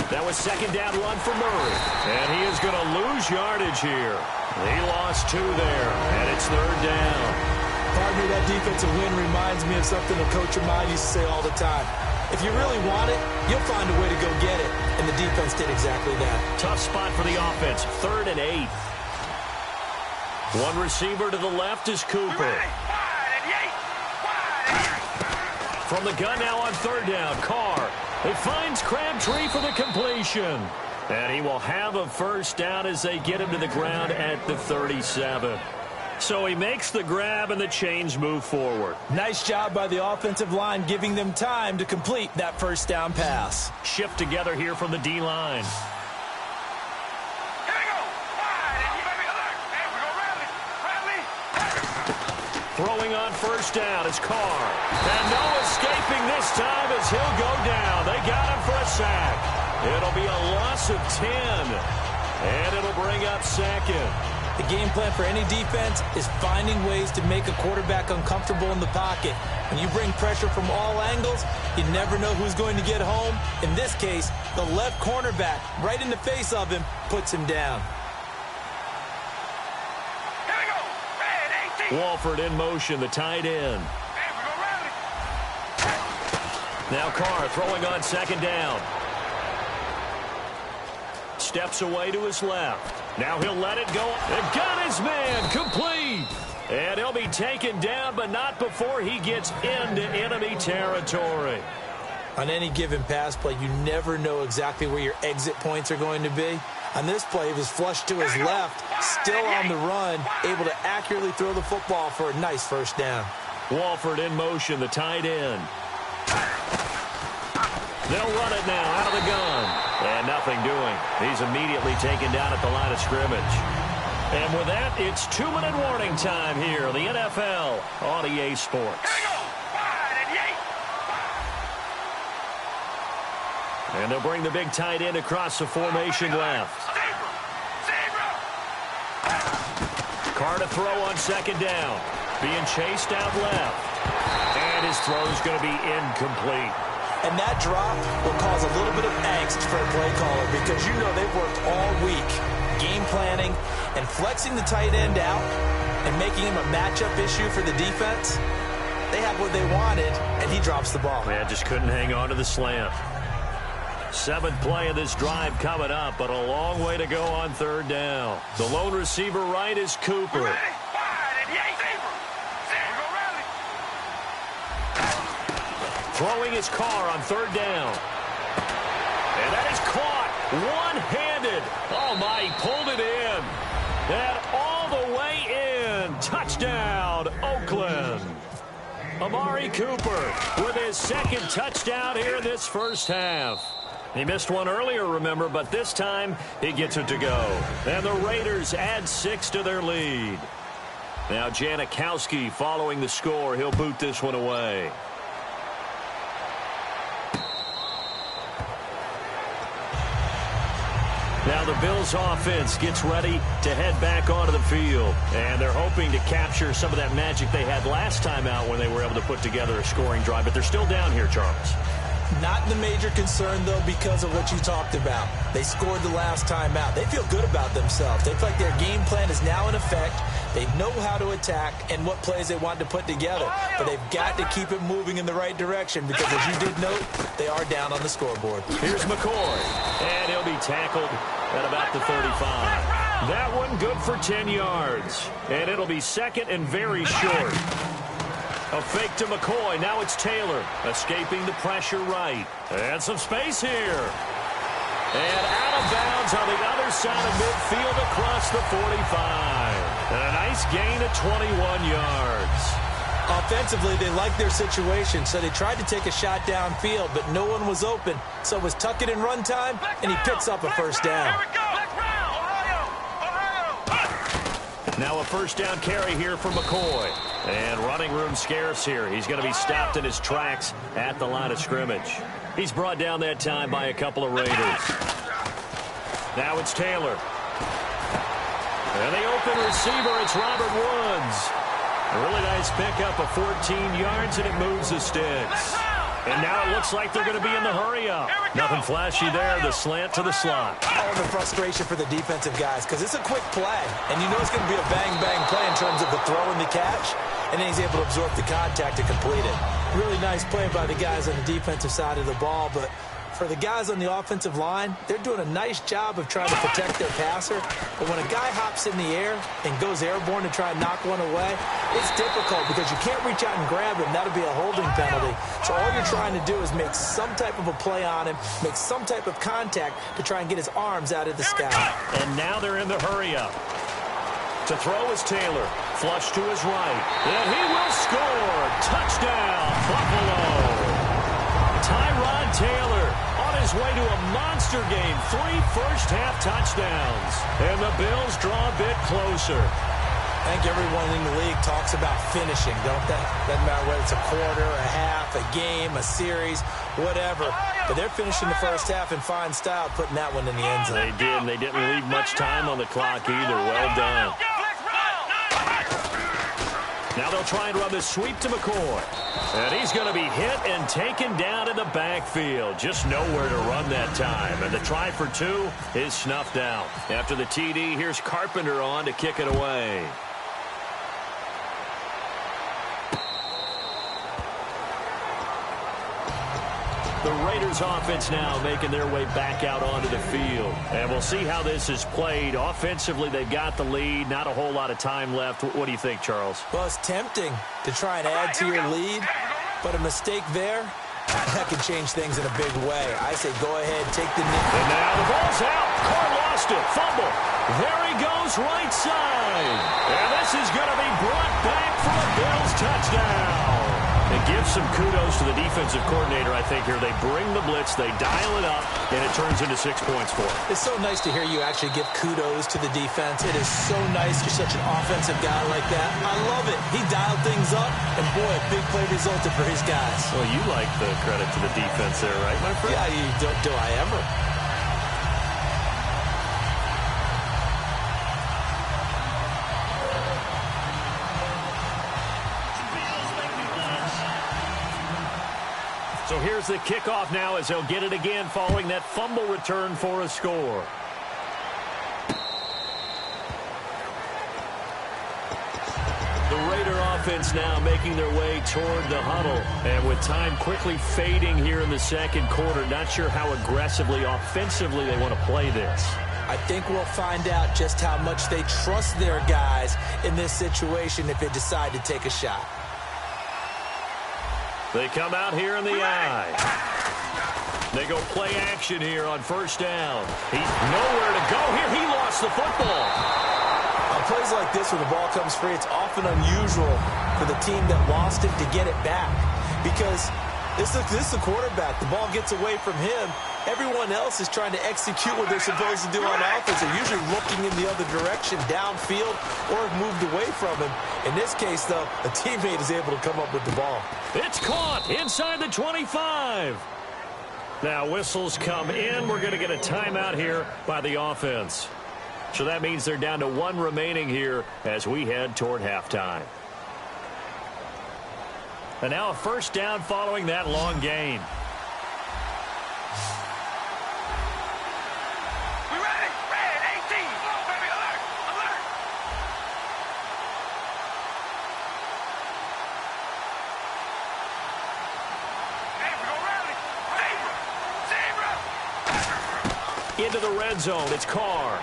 That was second down run for Murray. And he is going to lose yardage here. He lost 2 there, and it's third down. Pardon me, that defensive win reminds me of something a coach of mine used to say all the time. If you really want it, you'll find a way to go get it. And the defense did exactly that. Tough spot for the offense. 3rd and 8. One receiver to the left is Cooper. From the gun now on 3rd down, Carr. It finds Crabtree for the completion. And he will have a first down as they get him to the ground at the 37. So he makes the grab and the chains move forward. Nice job by the offensive line, giving them time to complete that first down pass. Shift together here from the D-line. Throwing on first down is Carr. And no escaping this time as he'll go down. They got him for a sack. It'll be a loss of 10. And it'll bring up second. The game plan for any defense is finding ways to make a quarterback uncomfortable in the pocket. When you bring pressure from all angles, you never know who's going to get home. In this case, the left cornerback, right in the face of him, puts him down. Walford in motion, the tight end. Now Carr throwing on second down. Steps away to his left. Now he'll let it go. And got his man complete. And he'll be taken down, but not before he gets into enemy territory. On any given pass play, you never know exactly where your exit points are going to be. On this play, he was flushed to his left, still on the run, able to accurately throw the football for a nice first down. Walford in motion, the tight end. They'll run it now out of the gun. And nothing doing. He's immediately taken down at the line of scrimmage. And with that, it's 2-minute warning time here in the NFL on EA Sports. And they'll bring the big tight end across the formation left. Carr to throw on second down. Being chased out left. And his throw is going to be incomplete. And that drop will cause a little bit of angst for a play caller, because you know they've worked all week game planning and flexing the tight end out and making him a matchup issue for the defense. They have what they wanted, and he drops the ball. Man, just couldn't hang on to the slant. Seventh play of this drive coming up, but a long way to go on third down. The lone receiver right is Cooper. Throwing his car on third down. And that is caught one-handed. Oh, my, he pulled it in. And all the way in. Touchdown, Oakland. Amari Cooper with his second touchdown here in this first half. He missed one earlier, remember, but this time he gets it to go. And the Raiders add 6 to their lead. Now Janikowski following the score. He'll boot this one away. Now the Bills offense gets ready to head back onto the field. And they're hoping to capture some of that magic they had last time out when they were able to put together a scoring drive. But they're still down here, Charles. Not the major concern, though, because of what you talked about. They scored the last time out. They feel good about themselves. They feel like their game plan is now in effect. They know how to attack and what plays they want to put together. But they've got to keep it moving in the right direction because, as you did note, they are down on the scoreboard. Here's McCoy, and he'll be tackled at about the 35. That one good for 10 yards, and it'll be second and very short. A fake to McCoy. Now it's Taylor escaping the pressure right. And some space here. And out of bounds on the other side of midfield across the 45. And a nice gain of 21 yards. Offensively, they liked their situation, so they tried to take a shot downfield, but no one was open. So it was tuck it in run time, and he picks up a first down. Now a first down carry here for McCoy. And running room scarce here. He's going to be stopped in his tracks at the line of scrimmage. He's brought down that time by a couple of Raiders. Now it's Taylor. And the open receiver, it's Robert Woods. A really nice pickup of 14 yards, and it moves the sticks. And now it looks like they're going to be in the hurry-up. Nothing flashy there, the slant to the slot. Oh, and the frustration for the defensive guys, because it's a quick play. And you know it's going to be a bang-bang play in terms of the throw and the catch. And then he's able to absorb the contact to complete it. Really nice play by the guys on the defensive side of the ball, but for the guys on the offensive line, they're doing a nice job of trying to protect their passer. But when a guy hops in the air and goes airborne to try and knock one away, it's difficult because you can't reach out and grab him. That'll be a holding penalty. So all you're trying to do is make some type of a play on him, make some type of contact to try and get his arms out of the sky. And now they're in the hurry-up. To throw is Taylor. Flush to his right. And he will score. Touchdown, Buffalo. Tyrod Taylor on his way to a monster game. 3 first-half touchdowns. And the Bills draw a bit closer. I think everyone in the league talks about finishing, don't they? Doesn't matter whether it's a quarter, a half, a game, a series, whatever. But they're finishing the first half in fine style, putting that one in the end zone. They did, and they didn't leave much time on the clock either. Well done. Now they'll try and run the sweep to McCoy. And he's going to be hit and taken down in the backfield. Just nowhere to run that time. And the try for 2 is snuffed out. After the TD, here's Carpenter on to kick it away. The Raiders offense now making their way back out onto the field. And we'll see how this is played. Offensively, they've got the lead. Not a whole lot of time left. What do you think, Charles? Well, it's tempting to try and add to your lead, but a mistake there, that can change things in a big way. I say go ahead, take the knee. And now the ball's out. Carr lost it. Fumble. There he goes, right side. And this is going to be brought back for a Bills touchdown. It gives some kudos to the defensive coordinator, I think, here. They bring the blitz, they dial it up, and it turns into 6 points for them. It's so nice to hear you actually give kudos to the defense. It is so nice you're such an offensive guy like that. I love it. He dialed things up, and boy, a big play resulted for his guys. Well, you like the credit to the defense there, right, my friend? Yeah, do I ever? So here's the kickoff now as they'll get it again following that fumble return for a score. The Raider offense now making their way toward the huddle. And with time quickly fading here in the second quarter, not sure how aggressively, offensively they want to play this. I think we'll find out just how much they trust their guys in this situation if they decide to take a shot. They come out here in the eye. They go play action here on first down. He's nowhere to go here. He lost the football. On plays like this when the ball comes free, it's often unusual for the team that lost it to get it back. Because this is the quarterback. The ball gets away from him. Everyone else is trying to execute what they're supposed to do on offense. They're usually looking in the other direction, downfield, or have moved away from him. In this case, though, a teammate is able to come up with the ball. It's caught inside the 25. Now whistles come in. We're going to get a timeout here by the offense. So that means they're down to one remaining here as we head toward halftime. And now a first down following that long gain. We ready? Red 18. Come on, baby. Alert. Alert. Hey, we go rally. Zebra. Zebra. Into the red zone. It's Carr.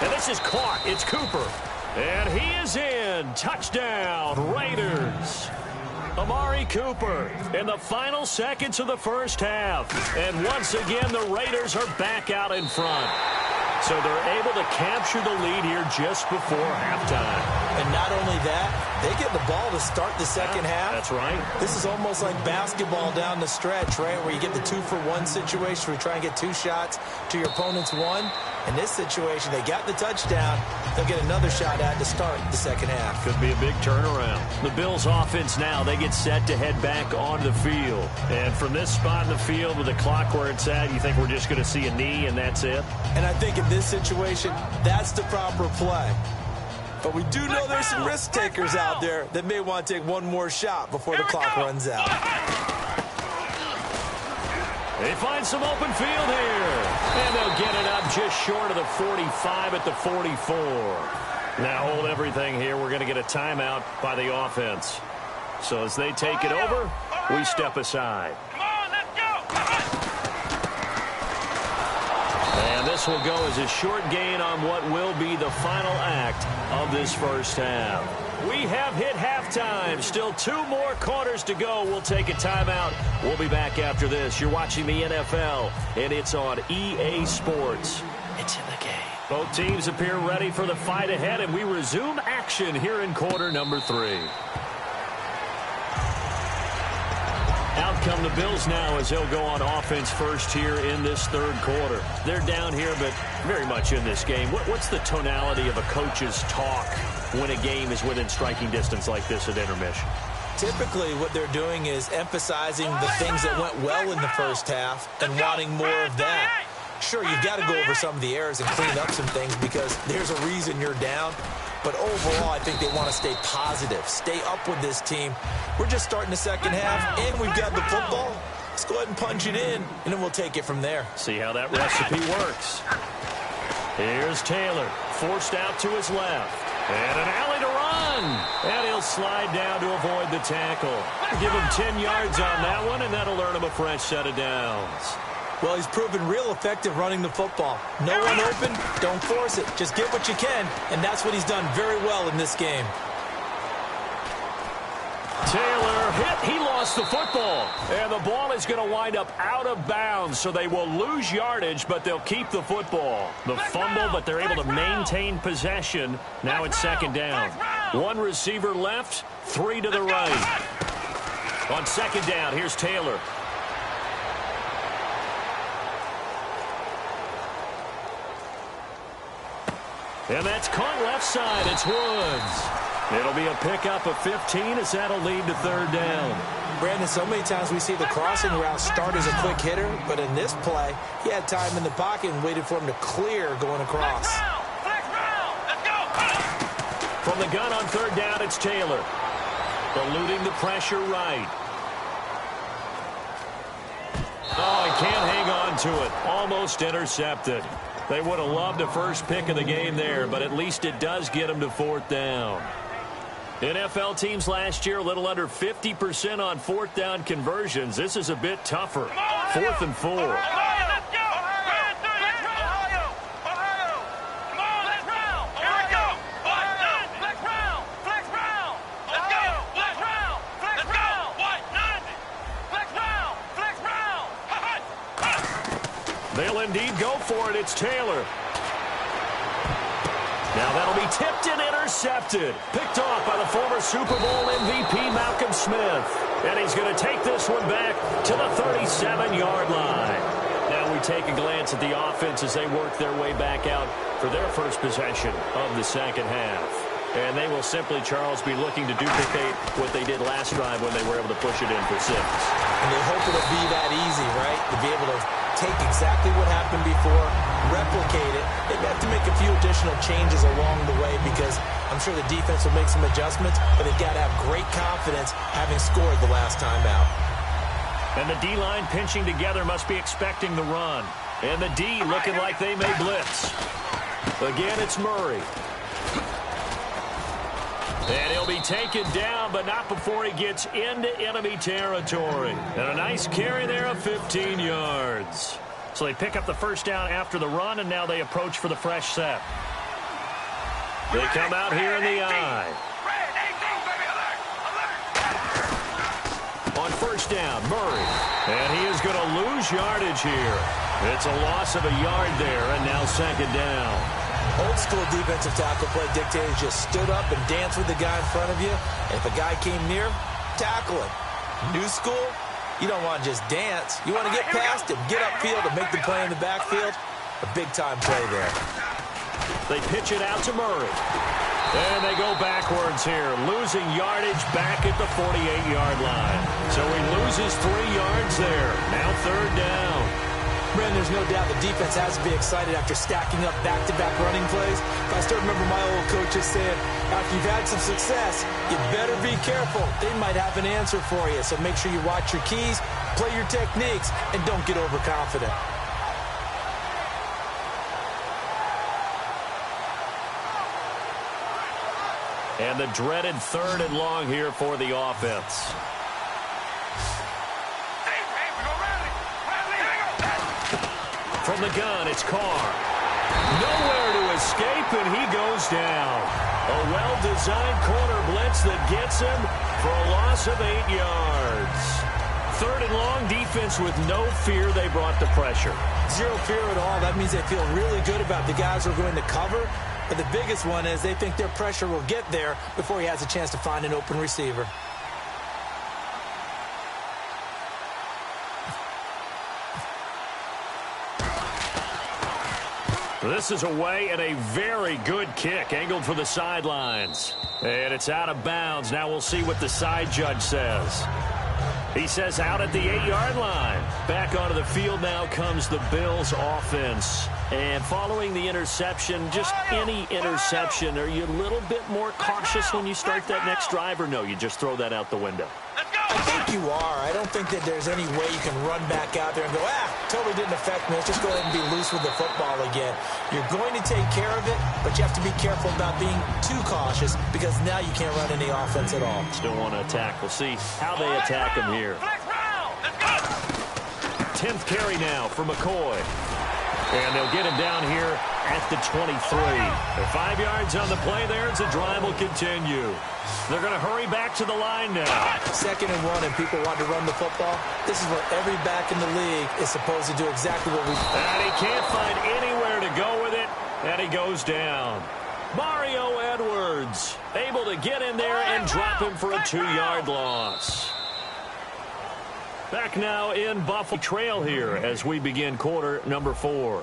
And this is caught. It's Cooper. And he is in. Touchdown, Raiders. Amari Cooper in the final seconds of the first half. And once again, the Raiders are back out in front. So they're able to capture the lead here just before halftime. And not only that, they get the ball to start the second half. That's right. This is almost like basketball down the stretch, right, where you get the 2-for-1 situation where you try and get 2 shots to your opponent's 1. In this situation, they got the touchdown. They'll get another shot at to start the second half. Could be a big turnaround. The Bills offense now, they get set to head back on the field. And from this spot in the field with the clock where it's at, you think we're just going to see a knee and that's it? And I think in this situation, that's the proper play. But we do know there's some risk takers out there that may want to take one more shot before the clock runs out. They find some open field here. And they'll get it up just short of the 45 at the 44. Now hold everything here. We're going to get a timeout by the offense. So as they take it over, we step aside. Come on, let's go. And this will go as a short gain on what will be the final act of this first half. We have hit halftime. Still 2 more quarters to go. We'll take a timeout. We'll be back after this. You're watching the NFL, and it's on EA Sports. It's in the game. Both teams appear ready for the fight ahead, and we resume action here in quarter number 3. Out come the Bills now as they'll go on offense first here in this third quarter. They're down here, but very much in this game. What's the tonality of a coach's talk when a game is within striking distance like this at intermission? Typically, what they're doing is emphasizing the things that went well in the first half and wanting more of that. Sure, you've got to go over some of the errors and clean up some things because there's a reason you're down. But overall, I think they want to stay positive, stay up with this team. We're just starting the second half, and we've got the football. Let's go ahead and punch it in, and then we'll take it from there. See how that recipe works. Here's Taylor, forced out to his left. And an alley to run. And he'll slide down to avoid the tackle. Give him 10 yards on that one, and that'll earn him a fresh set of downs. Well, he's proven real effective running the football. No one open, don't force it. Just get what you can, and that's what he's done very well in this game. Taylor hit. He lost the football. And the ball is going to wind up out of bounds, so they will lose yardage, but they'll keep the football. The fumble, but they're able to maintain possession. Now it's second down. 1 receiver left, 3 to the right. On second down, here's Taylor. And that's caught left side. It's Woods. It'll be a pickup of 15 as that'll lead to third down. Brandon, so many times we see the crossing route start as a quick hitter, but in this play, he had time in the pocket and waited for him to clear going across. Let's go. From the gun on third down, it's Taylor. Eluding the pressure right. Oh, he can't hang on to it. Almost intercepted. They would have loved a first pick of the game there, but at least it does get him to fourth down. NFL teams last year a little under 50% on fourth down conversions. This is a bit tougher. 4th and 4. They'll indeed go for it. It's Taylor. Now that'll be tipped and intercepted. Picked off by the former Super Bowl MVP Malcolm Smith. And he's going to take this one back to the 37-yard line. Now we take a glance at the offense as they work their way back out for their first possession of the second half. And they will simply, Charles, be looking to duplicate what they did last drive when they were able to push it in for 6. And they hope it'll be that easy, right? To be able to take exactly what happened before, replicate it. They have to make a few additional changes along the way because I'm sure the defense will make some adjustments, but they've got to have great confidence having scored the last time out. And the D-line pinching together must be expecting the run. And the D looking like they may blitz. Again, it's Murray. And he'll be taken down, but not before he gets into enemy territory. And a nice carry there of 15 yards. So they pick up the first down after the run, and now they approach for the fresh set. They come out here in the eye. On first down, Murray. And he is going to lose yardage here. It's a loss of a yard there, and now second down. Old school defensive tackle play dictators just stood up and danced with the guy in front of you. And if a guy came near, tackle him. New school, you don't want to just dance. You want to get past him, get upfield, and make the play in the backfield. A big-time play there. They pitch it out to Murray. And they go backwards here, losing yardage back at the 48-yard line. So he loses 3 yards there. Now third down. Brandon, there's no doubt the defense has to be excited after stacking up back-to-back running plays. I still remember my old coaches saying, after you've had some success, you better be careful. They might have an answer for you. So make sure you watch your keys, play your techniques, and don't get overconfident. And the dreaded 3rd and long here for the offense. From the gun, it's Carr. Nowhere to escape, and he goes down. A well-designed corner blitz that gets him for a loss of 8 yards. 3rd and long, defense with no fear. They brought the pressure. Zero fear at all. That means they feel really good about the guys who are going to cover. But the biggest one is they think their pressure will get there before he has a chance to find an open receiver. This is away and a very good kick, angled for the sidelines. And it's out of bounds. Now we'll see what the side judge says. He says out at the 8-yard line. Back onto the field now comes the Bills offense. And following the interception, just any interception, are you a little bit more cautious when you start that next drive, or no, you just throw that out the window? I think you are. I don't think that there's any way you can run back out there and go, totally didn't affect me. Let's just go ahead and be loose with the football again. You're going to take care of it, but you have to be careful about being too cautious because now you can't run any offense at all. Still want to attack. We'll see how they attack him here. 10th carry now for McCoy. And they'll get him down here at the 23. They're 5 yards on the play there as the drive will continue. They're going to hurry back to the line now. 2nd and 1, and people want to run the football. This is where every back in the league is supposed to do exactly what we... And he can't find anywhere to go with it, and he goes down. Mario Edwards able to get in there and drop him for a 2-yard loss. Back now in Buffalo Trail here as we begin quarter number 4.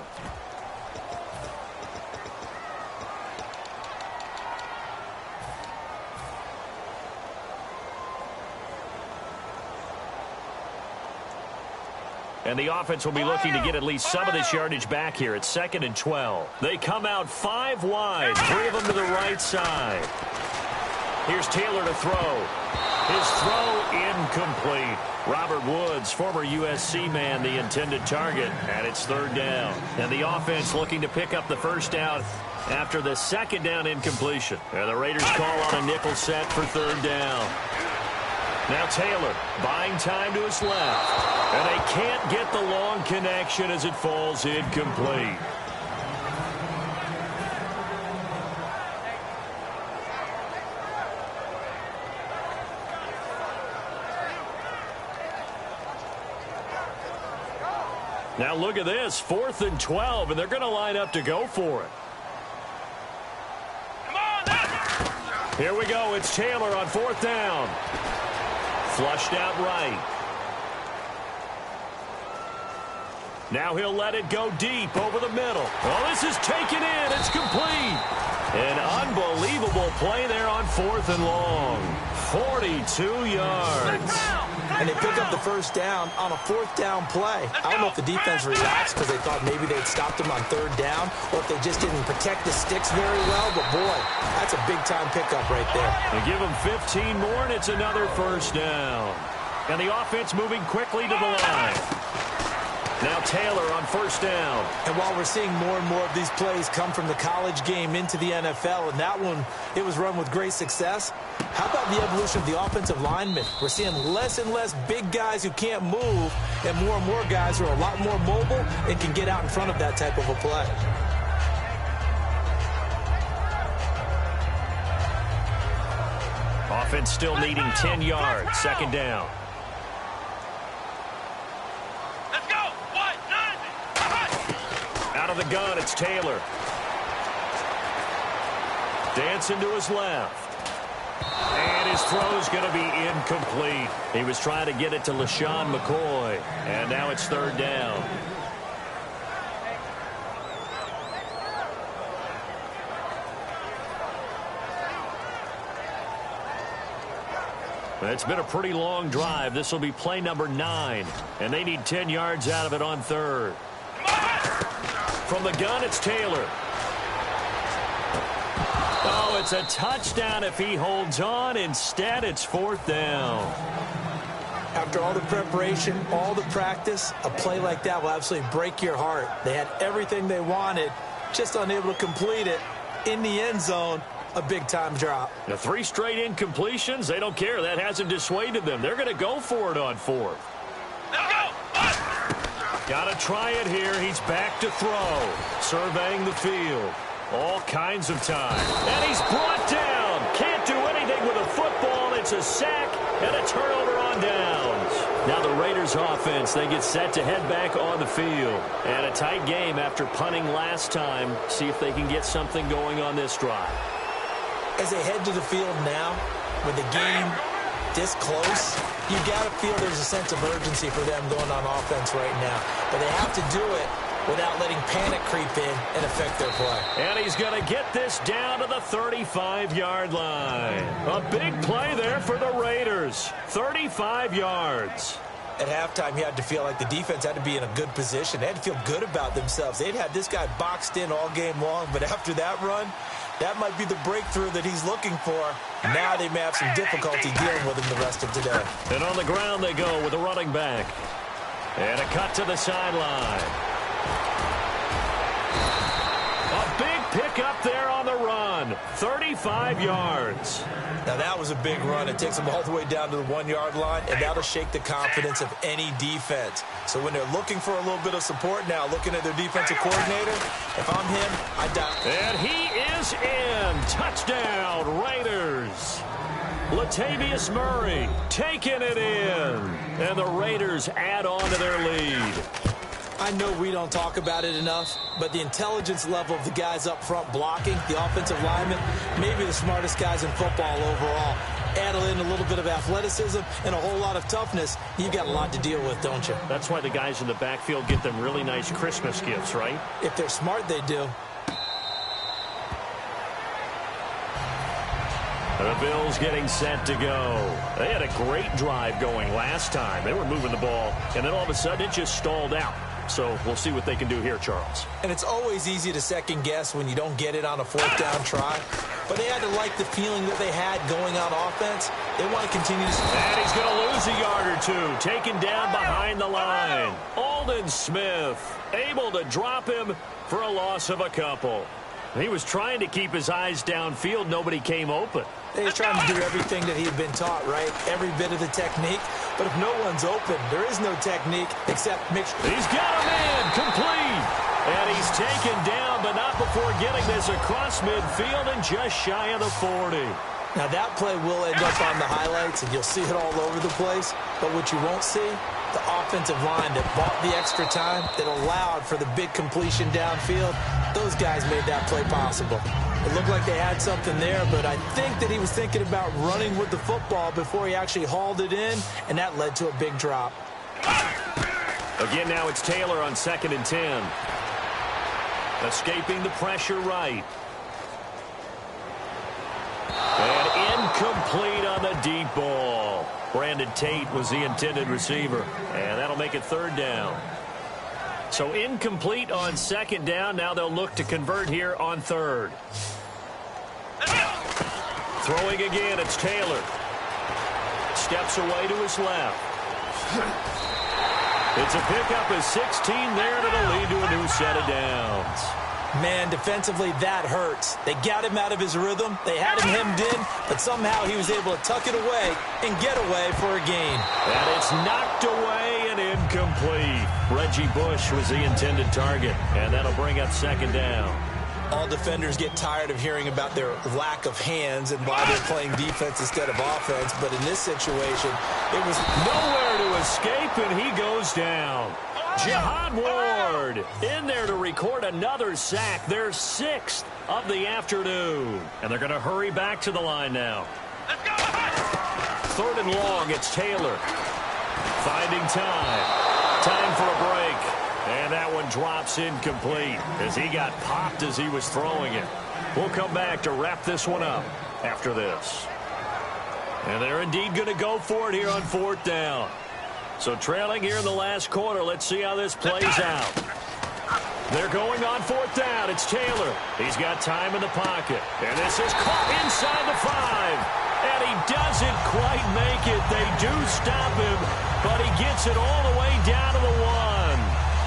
And the offense will be looking to get at least some of this yardage back here. It's 2nd and 12. They come out 5 wide, 3 of them to the right side. Here's Taylor to throw. His throw incomplete. Robert Woods, former USC man, the intended target, and it's 3rd down. And the offense looking to pick up the first down after the second down incompletion. And the Raiders call on a nickel set for third down. Now Taylor buying time to his left. And they can't get the long connection as it falls incomplete. Now look at this, 4th and 12, and they're going to line up to go for it. Come on, here we go. It's Taylor on 4th down. Flushed out right. Now he'll let it go deep over the middle. Well, this is taken in. It's complete. An unbelievable play there on 4th and long. 42 yards. And they pick up the first down on a 4th down play. I don't know if the defense relaxed because they thought maybe they'd stopped him on 3rd down or if they just didn't protect the sticks very well. But, boy, that's a big-time pickup right there. They give him 15 more, and it's another first down. And the offense moving quickly to the line. Now Taylor on 1st down. And while we're seeing more and more of these plays come from the college game into the NFL, and that one, it was run with great success, how about the evolution of the offensive linemen? We're seeing less and less big guys who can't move and more guys who are a lot more mobile and can get out in front of that type of a play. Offense still needing 10 yards. 2nd down. Out of the gun, it's Taylor. Dancing to his left. And his throw's going to be incomplete. He was trying to get it to LaShawn McCoy. And now it's 3rd down. It's been a pretty long drive. This will be play number 9. And they need 10 yards out of it on 3rd. From the gun, it's Taylor. Oh, it's a touchdown if he holds on. Instead, it's 4th down. After all the preparation, all the practice, a play like that will absolutely break your heart. They had everything they wanted, just unable to complete it. In the end zone, a big-time drop. The 3 straight incompletions, they don't care. That hasn't dissuaded them. They're going to go for it on 4th. Got to try it here. He's back to throw. Surveying the field. All kinds of time. And he's brought down. Can't do anything with a football. It's a sack and a turnover on downs. Now the Raiders offense, they get set to head back on the field. And a tight game after punting last time. See if they can get something going on this drive. As they head to the field now, with the game this close, you got to feel there's a sense of urgency for them going on offense right now. But they have to do it without letting panic creep in and affect their play. And he's going to get this down to the 35-yard line. A big play there for the Raiders. 35 yards. At halftime, you had to feel like the defense had to be in a good position. They had to feel good about themselves. They'd had this guy boxed in all game long, but after that run, that might be the breakthrough that he's looking for. Now they may have some difficulty dealing with him the rest of today. And on the ground they go with a running back. And a cut to the sideline. A big pickup there on the run. 35 yards. Now that was a big run. It takes them all the way down to the 1-yard line, and that'll shake the confidence of any defense. So when they're looking for a little bit of support now, looking at their defensive coordinator, if I'm him, I doubt. And he is in. Touchdown, Raiders. Latavius Murray taking it in. And the Raiders add on to their lead. I know we don't talk about it enough, but the intelligence level of the guys up front blocking, the offensive linemen, maybe the smartest guys in football overall. Add in a little bit of athleticism and a whole lot of toughness, you've got a lot to deal with, don't you? That's why the guys in the backfield get them really nice Christmas gifts, right? If they're smart, they do. The Bills getting set to go. They had a great drive going last time. They were moving the ball, and then all of a sudden it just stalled out. So we'll see what they can do here, Charles. And it's always easy to second guess when you don't get it on a 4th down try. But they had to like the feeling that they had going on offense. They want to continue to... And he's going to lose a yard or two. Taken down behind the line. Aldon Smith able to drop him for a loss of a couple. He was trying to keep his eyes downfield. Nobody came open. He's trying to do everything that he'd been taught, right? Every bit of the technique. But if no one's open, there is no technique except mix. He's got a man complete. And he's taken down, but not before getting this across midfield and just shy of the 40. Now, that play will end up on the highlights, and you'll see it all over the place. But what you won't see, the offensive line that bought the extra time, that allowed for the big completion downfield, those guys made that play possible. It looked like they had something there, but I think that he was thinking about running with the football before he actually hauled it in, and that led to a big drop. Again, now it's Taylor on 2nd and 10. Escaping the pressure right. And incomplete on the deep ball. Brandon Tate was the intended receiver. And that'll make it 3rd down. So incomplete on 2nd down. Now they'll look to convert here on 3rd. Throwing again, it's Taylor. Steps away to his left. It's a pickup of 16 there, and it'll lead to a new set of downs. Man, defensively, that hurts. They got him out of his rhythm. They had him hemmed in, but somehow he was able to tuck it away and get away for a gain. And it's knocked away and incomplete. Reggie Bush was the intended target, and that'll bring up 2nd down. All defenders get tired of hearing about their lack of hands and why they're playing defense instead of offense. But in this situation, it was nowhere to escape, and he goes down. Jihad Ward in there to record another sack. Their 6th of the afternoon. And they're going to hurry back to the line now. 3rd and long, it's Taylor. Finding time. Time for a break. And that one drops incomplete as he got popped as he was throwing it. We'll come back to wrap this one up after this. And they're indeed going to go for it here on 4th down. So trailing here in the last quarter, let's see how this plays out. They're going on 4th down. It's Taylor. He's got time in the pocket. And this is caught inside the 5. And he doesn't quite make it. They do stop him, but he gets it all the way down to the 1.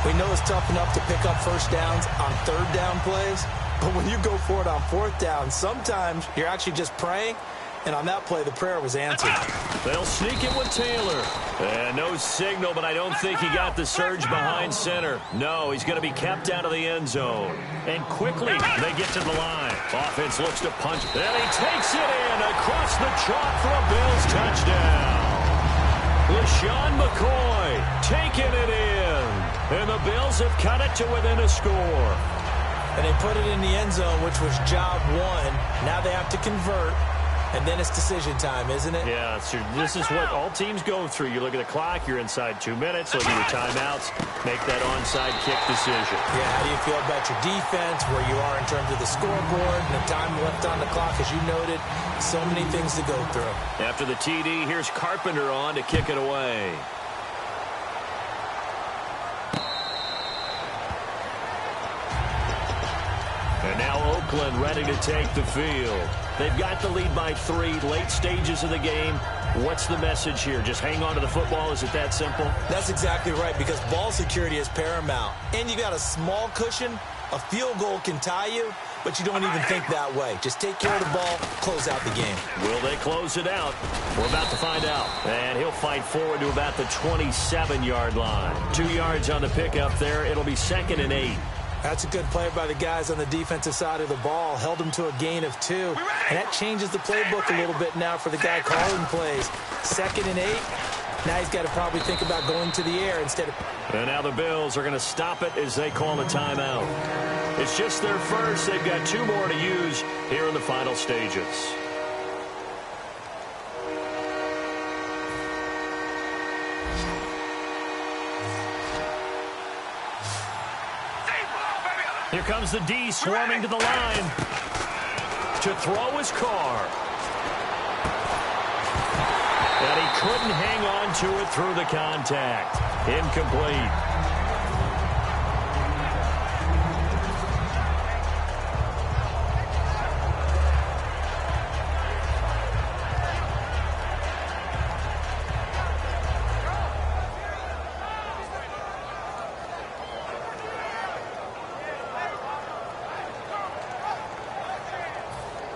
We know it's tough enough to pick up 1st downs on 3rd down plays, but when you go for it on 4th down, sometimes you're actually just praying, and on that play, the prayer was answered. They'll sneak it with Taylor. And no signal, but I don't think he got the surge behind center. No, he's going to be kept out of the end zone. And quickly, they get to the line. Offense looks to punch. And he takes it in across the chalk for a Bills touchdown. LaShawn McCoy taking it in. And the Bills have cut it to within a score. And they put it in the end zone, which was job 1. Now they have to convert. And then it's decision time, isn't it? Yeah, this is what all teams go through. You look at the clock, you're inside 2 minutes, look at your timeouts, make that onside kick decision. Yeah, how do you feel about your defense, where you are in terms of the scoreboard, and the time left on the clock, as you noted? So many things to go through. After the TD, here's Carpenter on to kick it away. And now Oakland ready to take the field. They've got the lead by 3, late stages of the game. What's the message here? Just hang on to the football? Is it that simple? That's exactly right, because ball security is paramount. And you got a small cushion. A field goal can tie you, but you don't even think that way. Just take care of the ball, close out the game. Will they close it out? We're about to find out. And he'll fight forward to about the 27-yard line. 2 yards on the pickup there. It'll be 2nd and 8. That's a good play by the guys on the defensive side of the ball. Held them to a gain of 2. And that changes the playbook a little bit now for the guy calling plays. 2nd and 8. Now he's got to probably think about going to the air instead of... And now the Bills are going to stop it as they call a timeout. It's just their first. They've got 2 more to use here in the final stages. Here comes the D swarming to the line. To throw his Carr. And he couldn't hang on to it through the contact. Incomplete.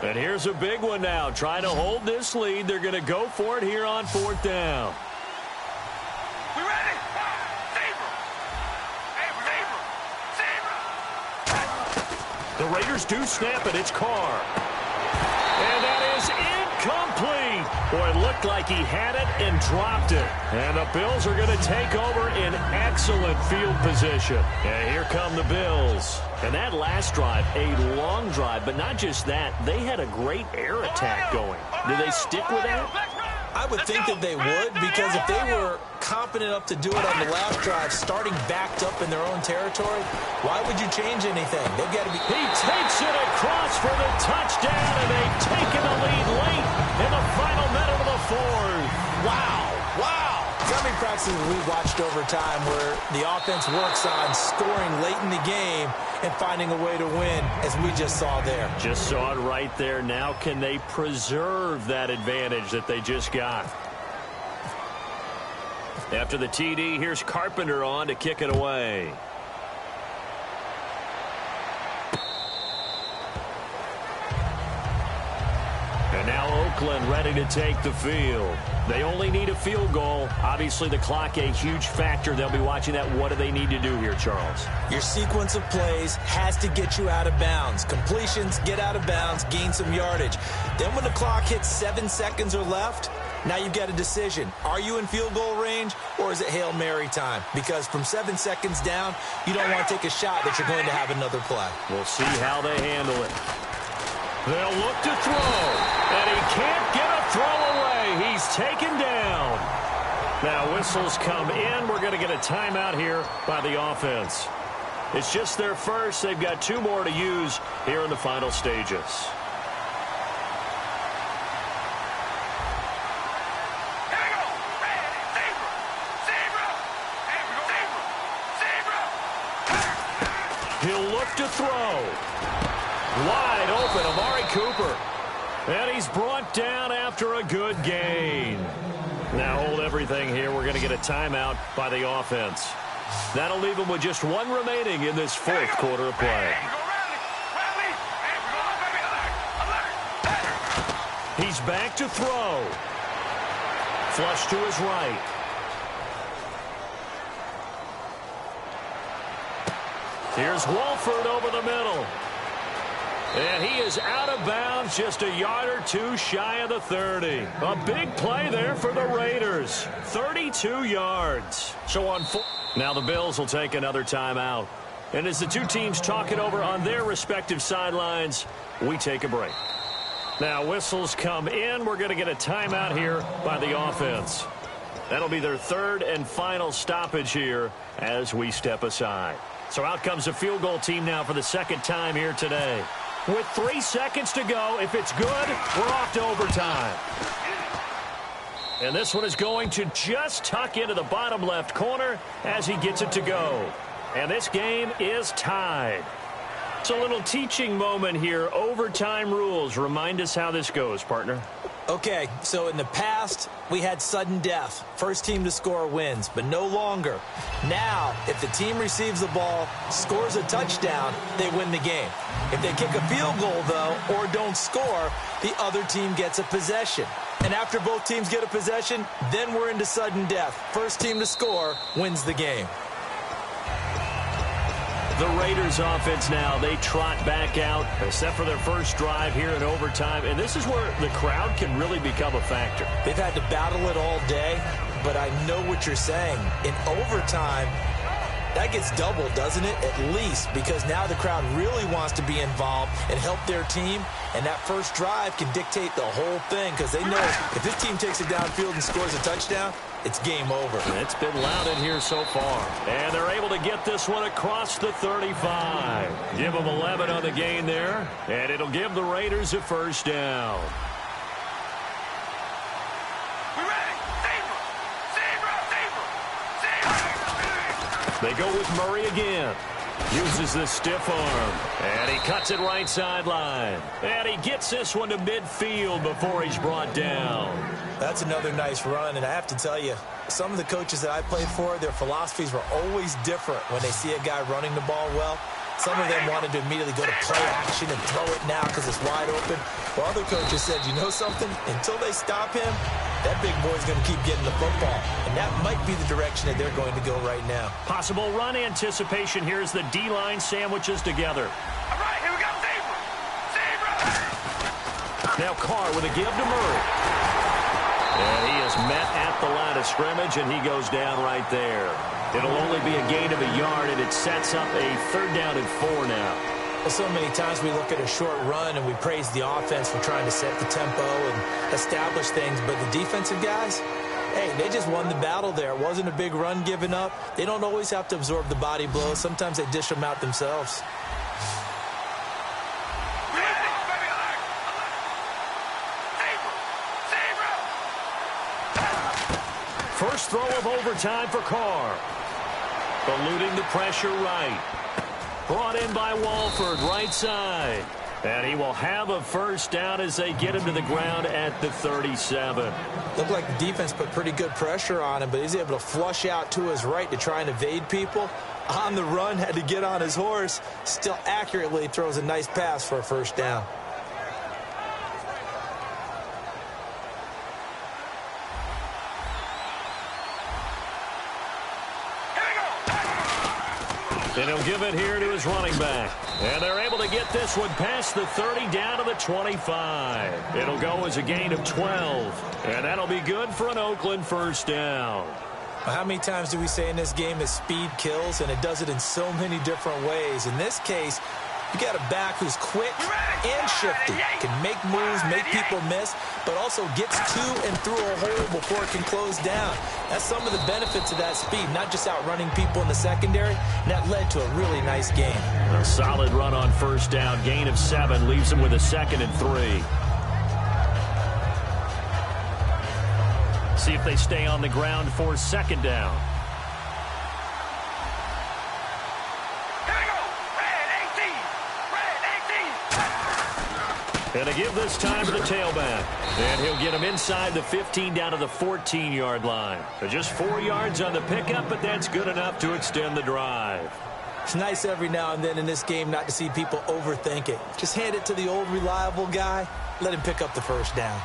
And here's a big one now. Trying to hold this lead. They're going to go for it here on 4th down. We ready? Zebra. The Raiders do snap it. It's Carr. And that is incomplete. Boy, it looked like he had it and dropped it. And the Bills are going to take over in excellent field position. And here come the Bills. And that last drive, a long drive, but not just that. They had a great air attack going. Do they stick with that? I would think that they would, because if they were confident enough to do it on the last drive, starting backed up in their own territory, why would you change anything? They've got to be... He takes it across for the touchdown, and they've taken the lead late in the final minute of the 4th. Wow. How many practices we've watched over time where the offense works on scoring late in the game and finding a way to win, as we just saw there. Just saw it right there. Now can they preserve that advantage that they just got? After the TD, here's Carpenter on to kick it away. And now Oakland ready to take the field. They only need a field goal. Obviously, the clock a huge factor. They'll be watching that. What do they need to do here, Charles? Your sequence of plays has to get you out of bounds. Completions, get out of bounds, gain some yardage. Then when the clock hits 7 seconds or left, now you've got a decision. Are you in field goal range, or is it Hail Mary time? Because from 7 seconds down, you don't want to take a shot that you're going to have another play. We'll see how they handle it. They'll look to throw, and he can't get a throw away. He's taken down. Now whistles come in. We're going to get a timeout here by the offense. It's just their first. They've got 2 more to use here in the final stages. He'll look to throw. Wide open, Amari Cooper. And he's brought down after a good gain. Now hold everything here. We're going to get a timeout by the offense. That'll leave him with just 1 remaining in this 4th quarter of play. He's back to throw. Flush to his right. Here's Wolford over the middle. And he is out of bounds, just a yard or 2 shy of the 30. A big play there for the Raiders. 32 yards. So on now the Bills will take another timeout. And as the 2 teams talk it over on their respective sidelines, we take a break. Now whistles come in. We're going to get a timeout here by the offense. That'll be their 3rd and final stoppage here as we step aside. So out comes the field goal team now for the 2nd time here today. With 3 seconds to go, if it's good, we're off to overtime. And this one is going to just tuck into the bottom left corner as he gets it to go. And this game is tied. It's a little teaching moment here. Overtime rules. Remind us how this goes, partner. Okay, so in the past, we had sudden death. First team to score wins, but no longer. Now, if the team receives the ball, scores a touchdown, they win the game. If they kick a field goal, though, or don't score, the other team gets a possession. And after both teams get a possession, then we're into sudden death. First team to score wins the game. The Raiders offense now, they trot back out, except for their first drive here in overtime. And this is where the crowd can really become a factor. They've had to battle it all day, but I know what you're saying. In overtime, that gets doubled, doesn't it? At least, because now the crowd really wants to be involved and help their team. And that first drive can dictate the whole thing, because they know if this team takes it downfield and scores a touchdown, it's game over. It's been loud in here so far. And they're able to get this one across the 35. Give them 11 on the gain there. And it'll give the Raiders a first down. They go with Murray again. Uses the stiff arm. And he cuts it right sideline. And he gets this one to midfield before he's brought down. That's another nice run. And I have to tell you, some of the coaches that I played for, their philosophies were always different when they see a guy running the ball well. Some of them wanted to immediately go to play action and throw it now because it's wide open. While other coaches said, you know something? Until they stop him, that big boy's going to keep getting the football. And that might be the direction that they're going to go right now. Possible run anticipation here as the D-line sandwiches together. All right, here we go, Zebra. Zebra. Now Carr with a give to Murray. And he is met at the line of scrimmage, and he goes down right there. It'll only be a gain of a yard, and it sets up a 3rd down and 4 now. Well, so many times we look at a short run and we praise the offense for trying to set the tempo and establish things, but the defensive guys, hey, they just won the battle there. It wasn't a big run given up. They don't always have to absorb the body blows. Sometimes they dish them out themselves. First throw of overtime for Carr. Eluding the pressure right. Brought in by Walford, right side. And he will have a 1st down as they get him to the ground at the 37. Looked like the defense put pretty good pressure on him, but he's able to flush out to his right to try and evade people. On the run, had to get on his horse. Still accurately throws a nice pass for a 1st down. And he'll give it here to his running back. And they're able to get this one past the 30 down to the 25. It'll go as a gain of 12. And that'll be good for an Oakland 1st down. How many times do we say in this game that speed kills, and it does it in so many different ways? In this case, you got a back who's quick and shifty, can make moves, make people miss, but also gets to and through a hole before it can close down. That's some of the benefits of that speed, not just outrunning people in the secondary, and that led to a really nice game. A solid run on 1st down, gain of 7, leaves him with a 2nd and 3. See if they stay on the ground for 2nd down. And a give this time to the tailback. And he'll get him inside the 15 down to the 14-yard line. So just 4 yards on the pickup, but that's good enough to extend the drive. It's nice every now and then in this game not to see people overthink it. Just hand it to the old reliable guy. Let him pick up the 1st down.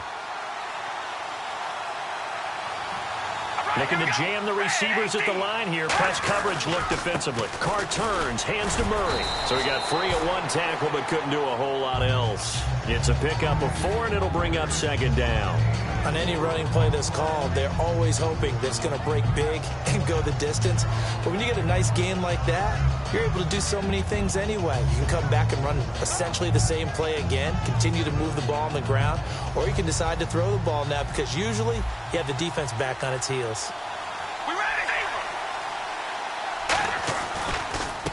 Looking to jam the receivers at the line here. Press coverage look defensively. Carr turns, hands to Murray. So he got free at 1 tackle, but couldn't do a whole lot else. It's a pickup of 4, and it'll bring up 2nd down. On any running play that's called, they're always hoping that it's going to break big and go the distance. But when you get a nice gain like that, you're able to do so many things anyway. You can come back and run essentially the same play again, continue to move the ball on the ground, or you can decide to throw the ball now because usually you have the defense back on its heels.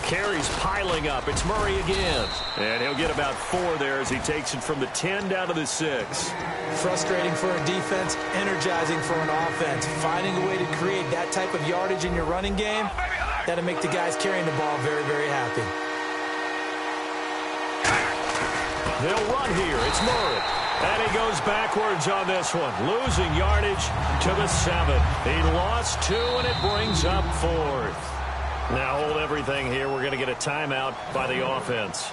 Carries piling up. It's Murray again. And he'll get about 4 there as he takes it from the 10 down to the 6. Frustrating for a defense, energizing for an offense. Finding a way to create that type of yardage in your running game, that'll make the guys carrying the ball very, very happy. They'll run here. It's Murray. And he goes backwards on this one. Losing yardage to the 7. He lost 2, and it brings up 4th. Now hold everything here. We're going to get a timeout by the offense.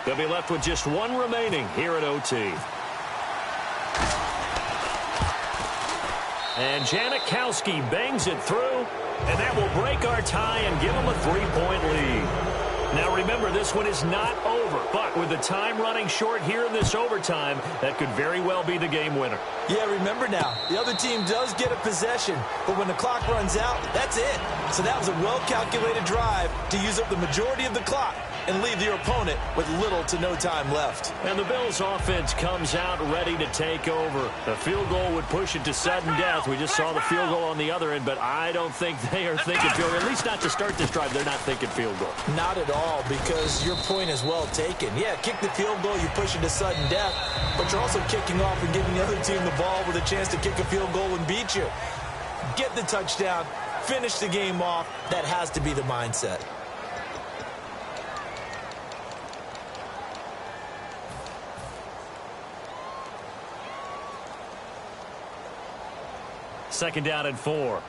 They'll be left with just 1 remaining here at OT. And Janikowski bangs it through, and that will break our tie and give them a 3-point lead. Now remember, this one is not over, but with the time running short here in this overtime, that could very well be the game winner. Yeah, remember now, the other team does get a possession, but when the clock runs out, that's it. So that was a well-calculated drive to use up the majority of the clock and leave your opponent with little to no time left. And the Bills offense comes out ready to take over. The field goal would push it to sudden death. We just saw the field goal on the other end, but I don't think they are thinking field goal. At least not to start this drive. They're not thinking field goal. Not at all, because your point is well taken. Yeah, kick the field goal, you push it to sudden death, but you're also kicking off and giving the other team the ball with a chance to kick a field goal and beat you. Get the touchdown, finish the game off. That has to be the mindset. Second down and 4.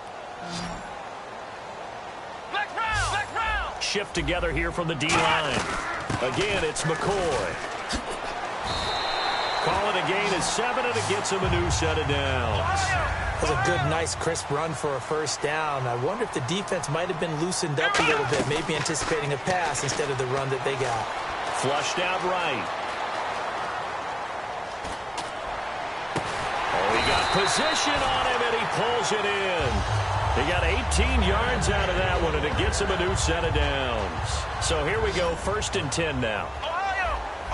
shift together here from the D-line. Again, it's McCoy. Call it a gain of 7, and it gets him a new set of downs. That was a good, nice, crisp run for a first down. I wonder if the defense might have been loosened up a little bit, maybe anticipating a pass instead of the run that they got. Flushed out right. Oh, he got position on him, and he pulls it in. He got 18 yards out of that one, and it gets him a new set of downs. So here we go, 1st and 10 now.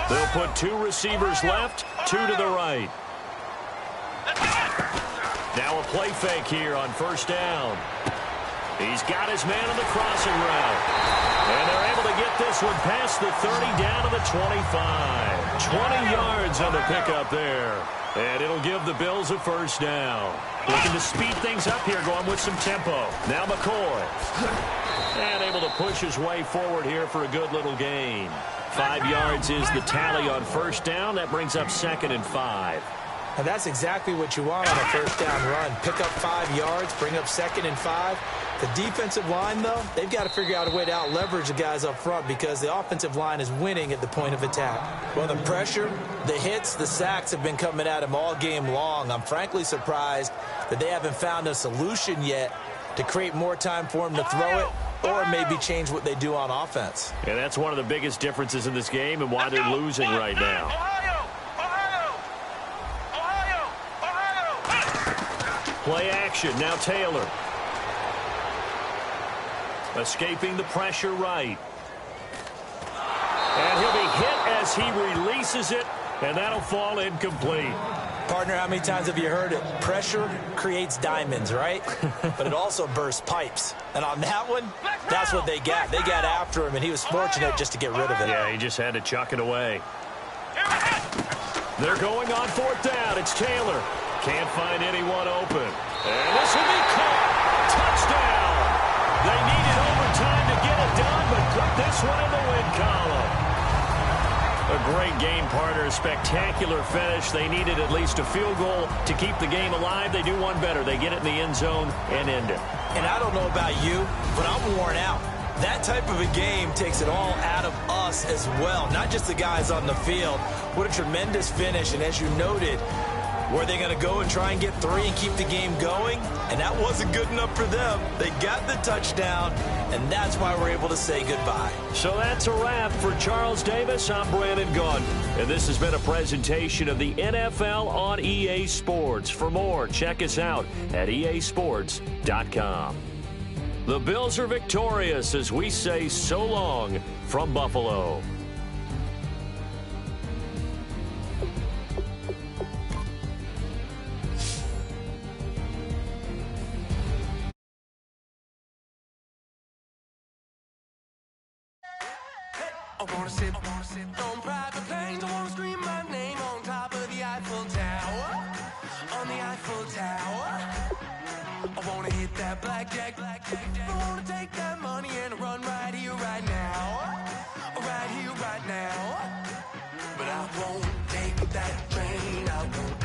They'll put 2 receivers left, 2 to the right. Now a play fake here on 1st down. He's got his man on the crossing route. And they're able to get this one past the 30 down to the 25. 20 yards on the pickup there. And it'll give the Bills a 1st down. Looking to speed things up here, going with some tempo. Now McCoy. And able to push his way forward here for a good little gain. 5 yards is the tally on 1st down. That brings up 2nd and 5. And that's exactly what you want on a 1st down run. Pick up 5 yards, bring up 2nd and 5. The defensive line, though, they've got to figure out a way to out-leverage the guys up front because the offensive line is winning at the point of attack. Well, the pressure, the hits, the sacks have been coming at him all game long. I'm frankly surprised that they haven't found a solution yet to create more time for him to throw it or maybe change what they do on offense. And that's one of the biggest differences in this game and why they're losing right now. Play action. Now Taylor. Escaping the pressure right. And he'll be hit as he releases it, and that'll fall incomplete. Partner, how many times have you heard it? Pressure creates diamonds, right? But it also bursts pipes. And on that one, that's what they got. They got after him, and he was fortunate just to get rid of it. Yeah, he just had to chuck it away. They're going on 4th down. It's Taylor. Can't find anyone open. And this will be caught. Touchdown. They needed overtime to get it done, but put this one in the win column. A great game, partner. A spectacular finish. They needed at least a field goal to keep the game alive. They do one better. They get it in the end zone and end it. And I don't know about you, but I'm worn out. That type of a game takes it all out of us as well, not just the guys on the field. What a tremendous finish, and as you noted, were they going to go and try and get 3 and keep the game going? And that wasn't good enough for them. They got the touchdown, and that's why we're able to say goodbye. So that's a wrap for Charles Davis. I'm Brandon Gaudin, and this has been a presentation of the NFL on EA Sports. For more, check us out at easports.com. The Bills are victorious as we say so long from Buffalo. I wanna sit on private planes. I wanna scream my name on top of the Eiffel Tower. On the Eiffel Tower. I wanna hit that blackjack. I wanna take that money and run right here, right now. Right here, right now. But I won't take that train. I won't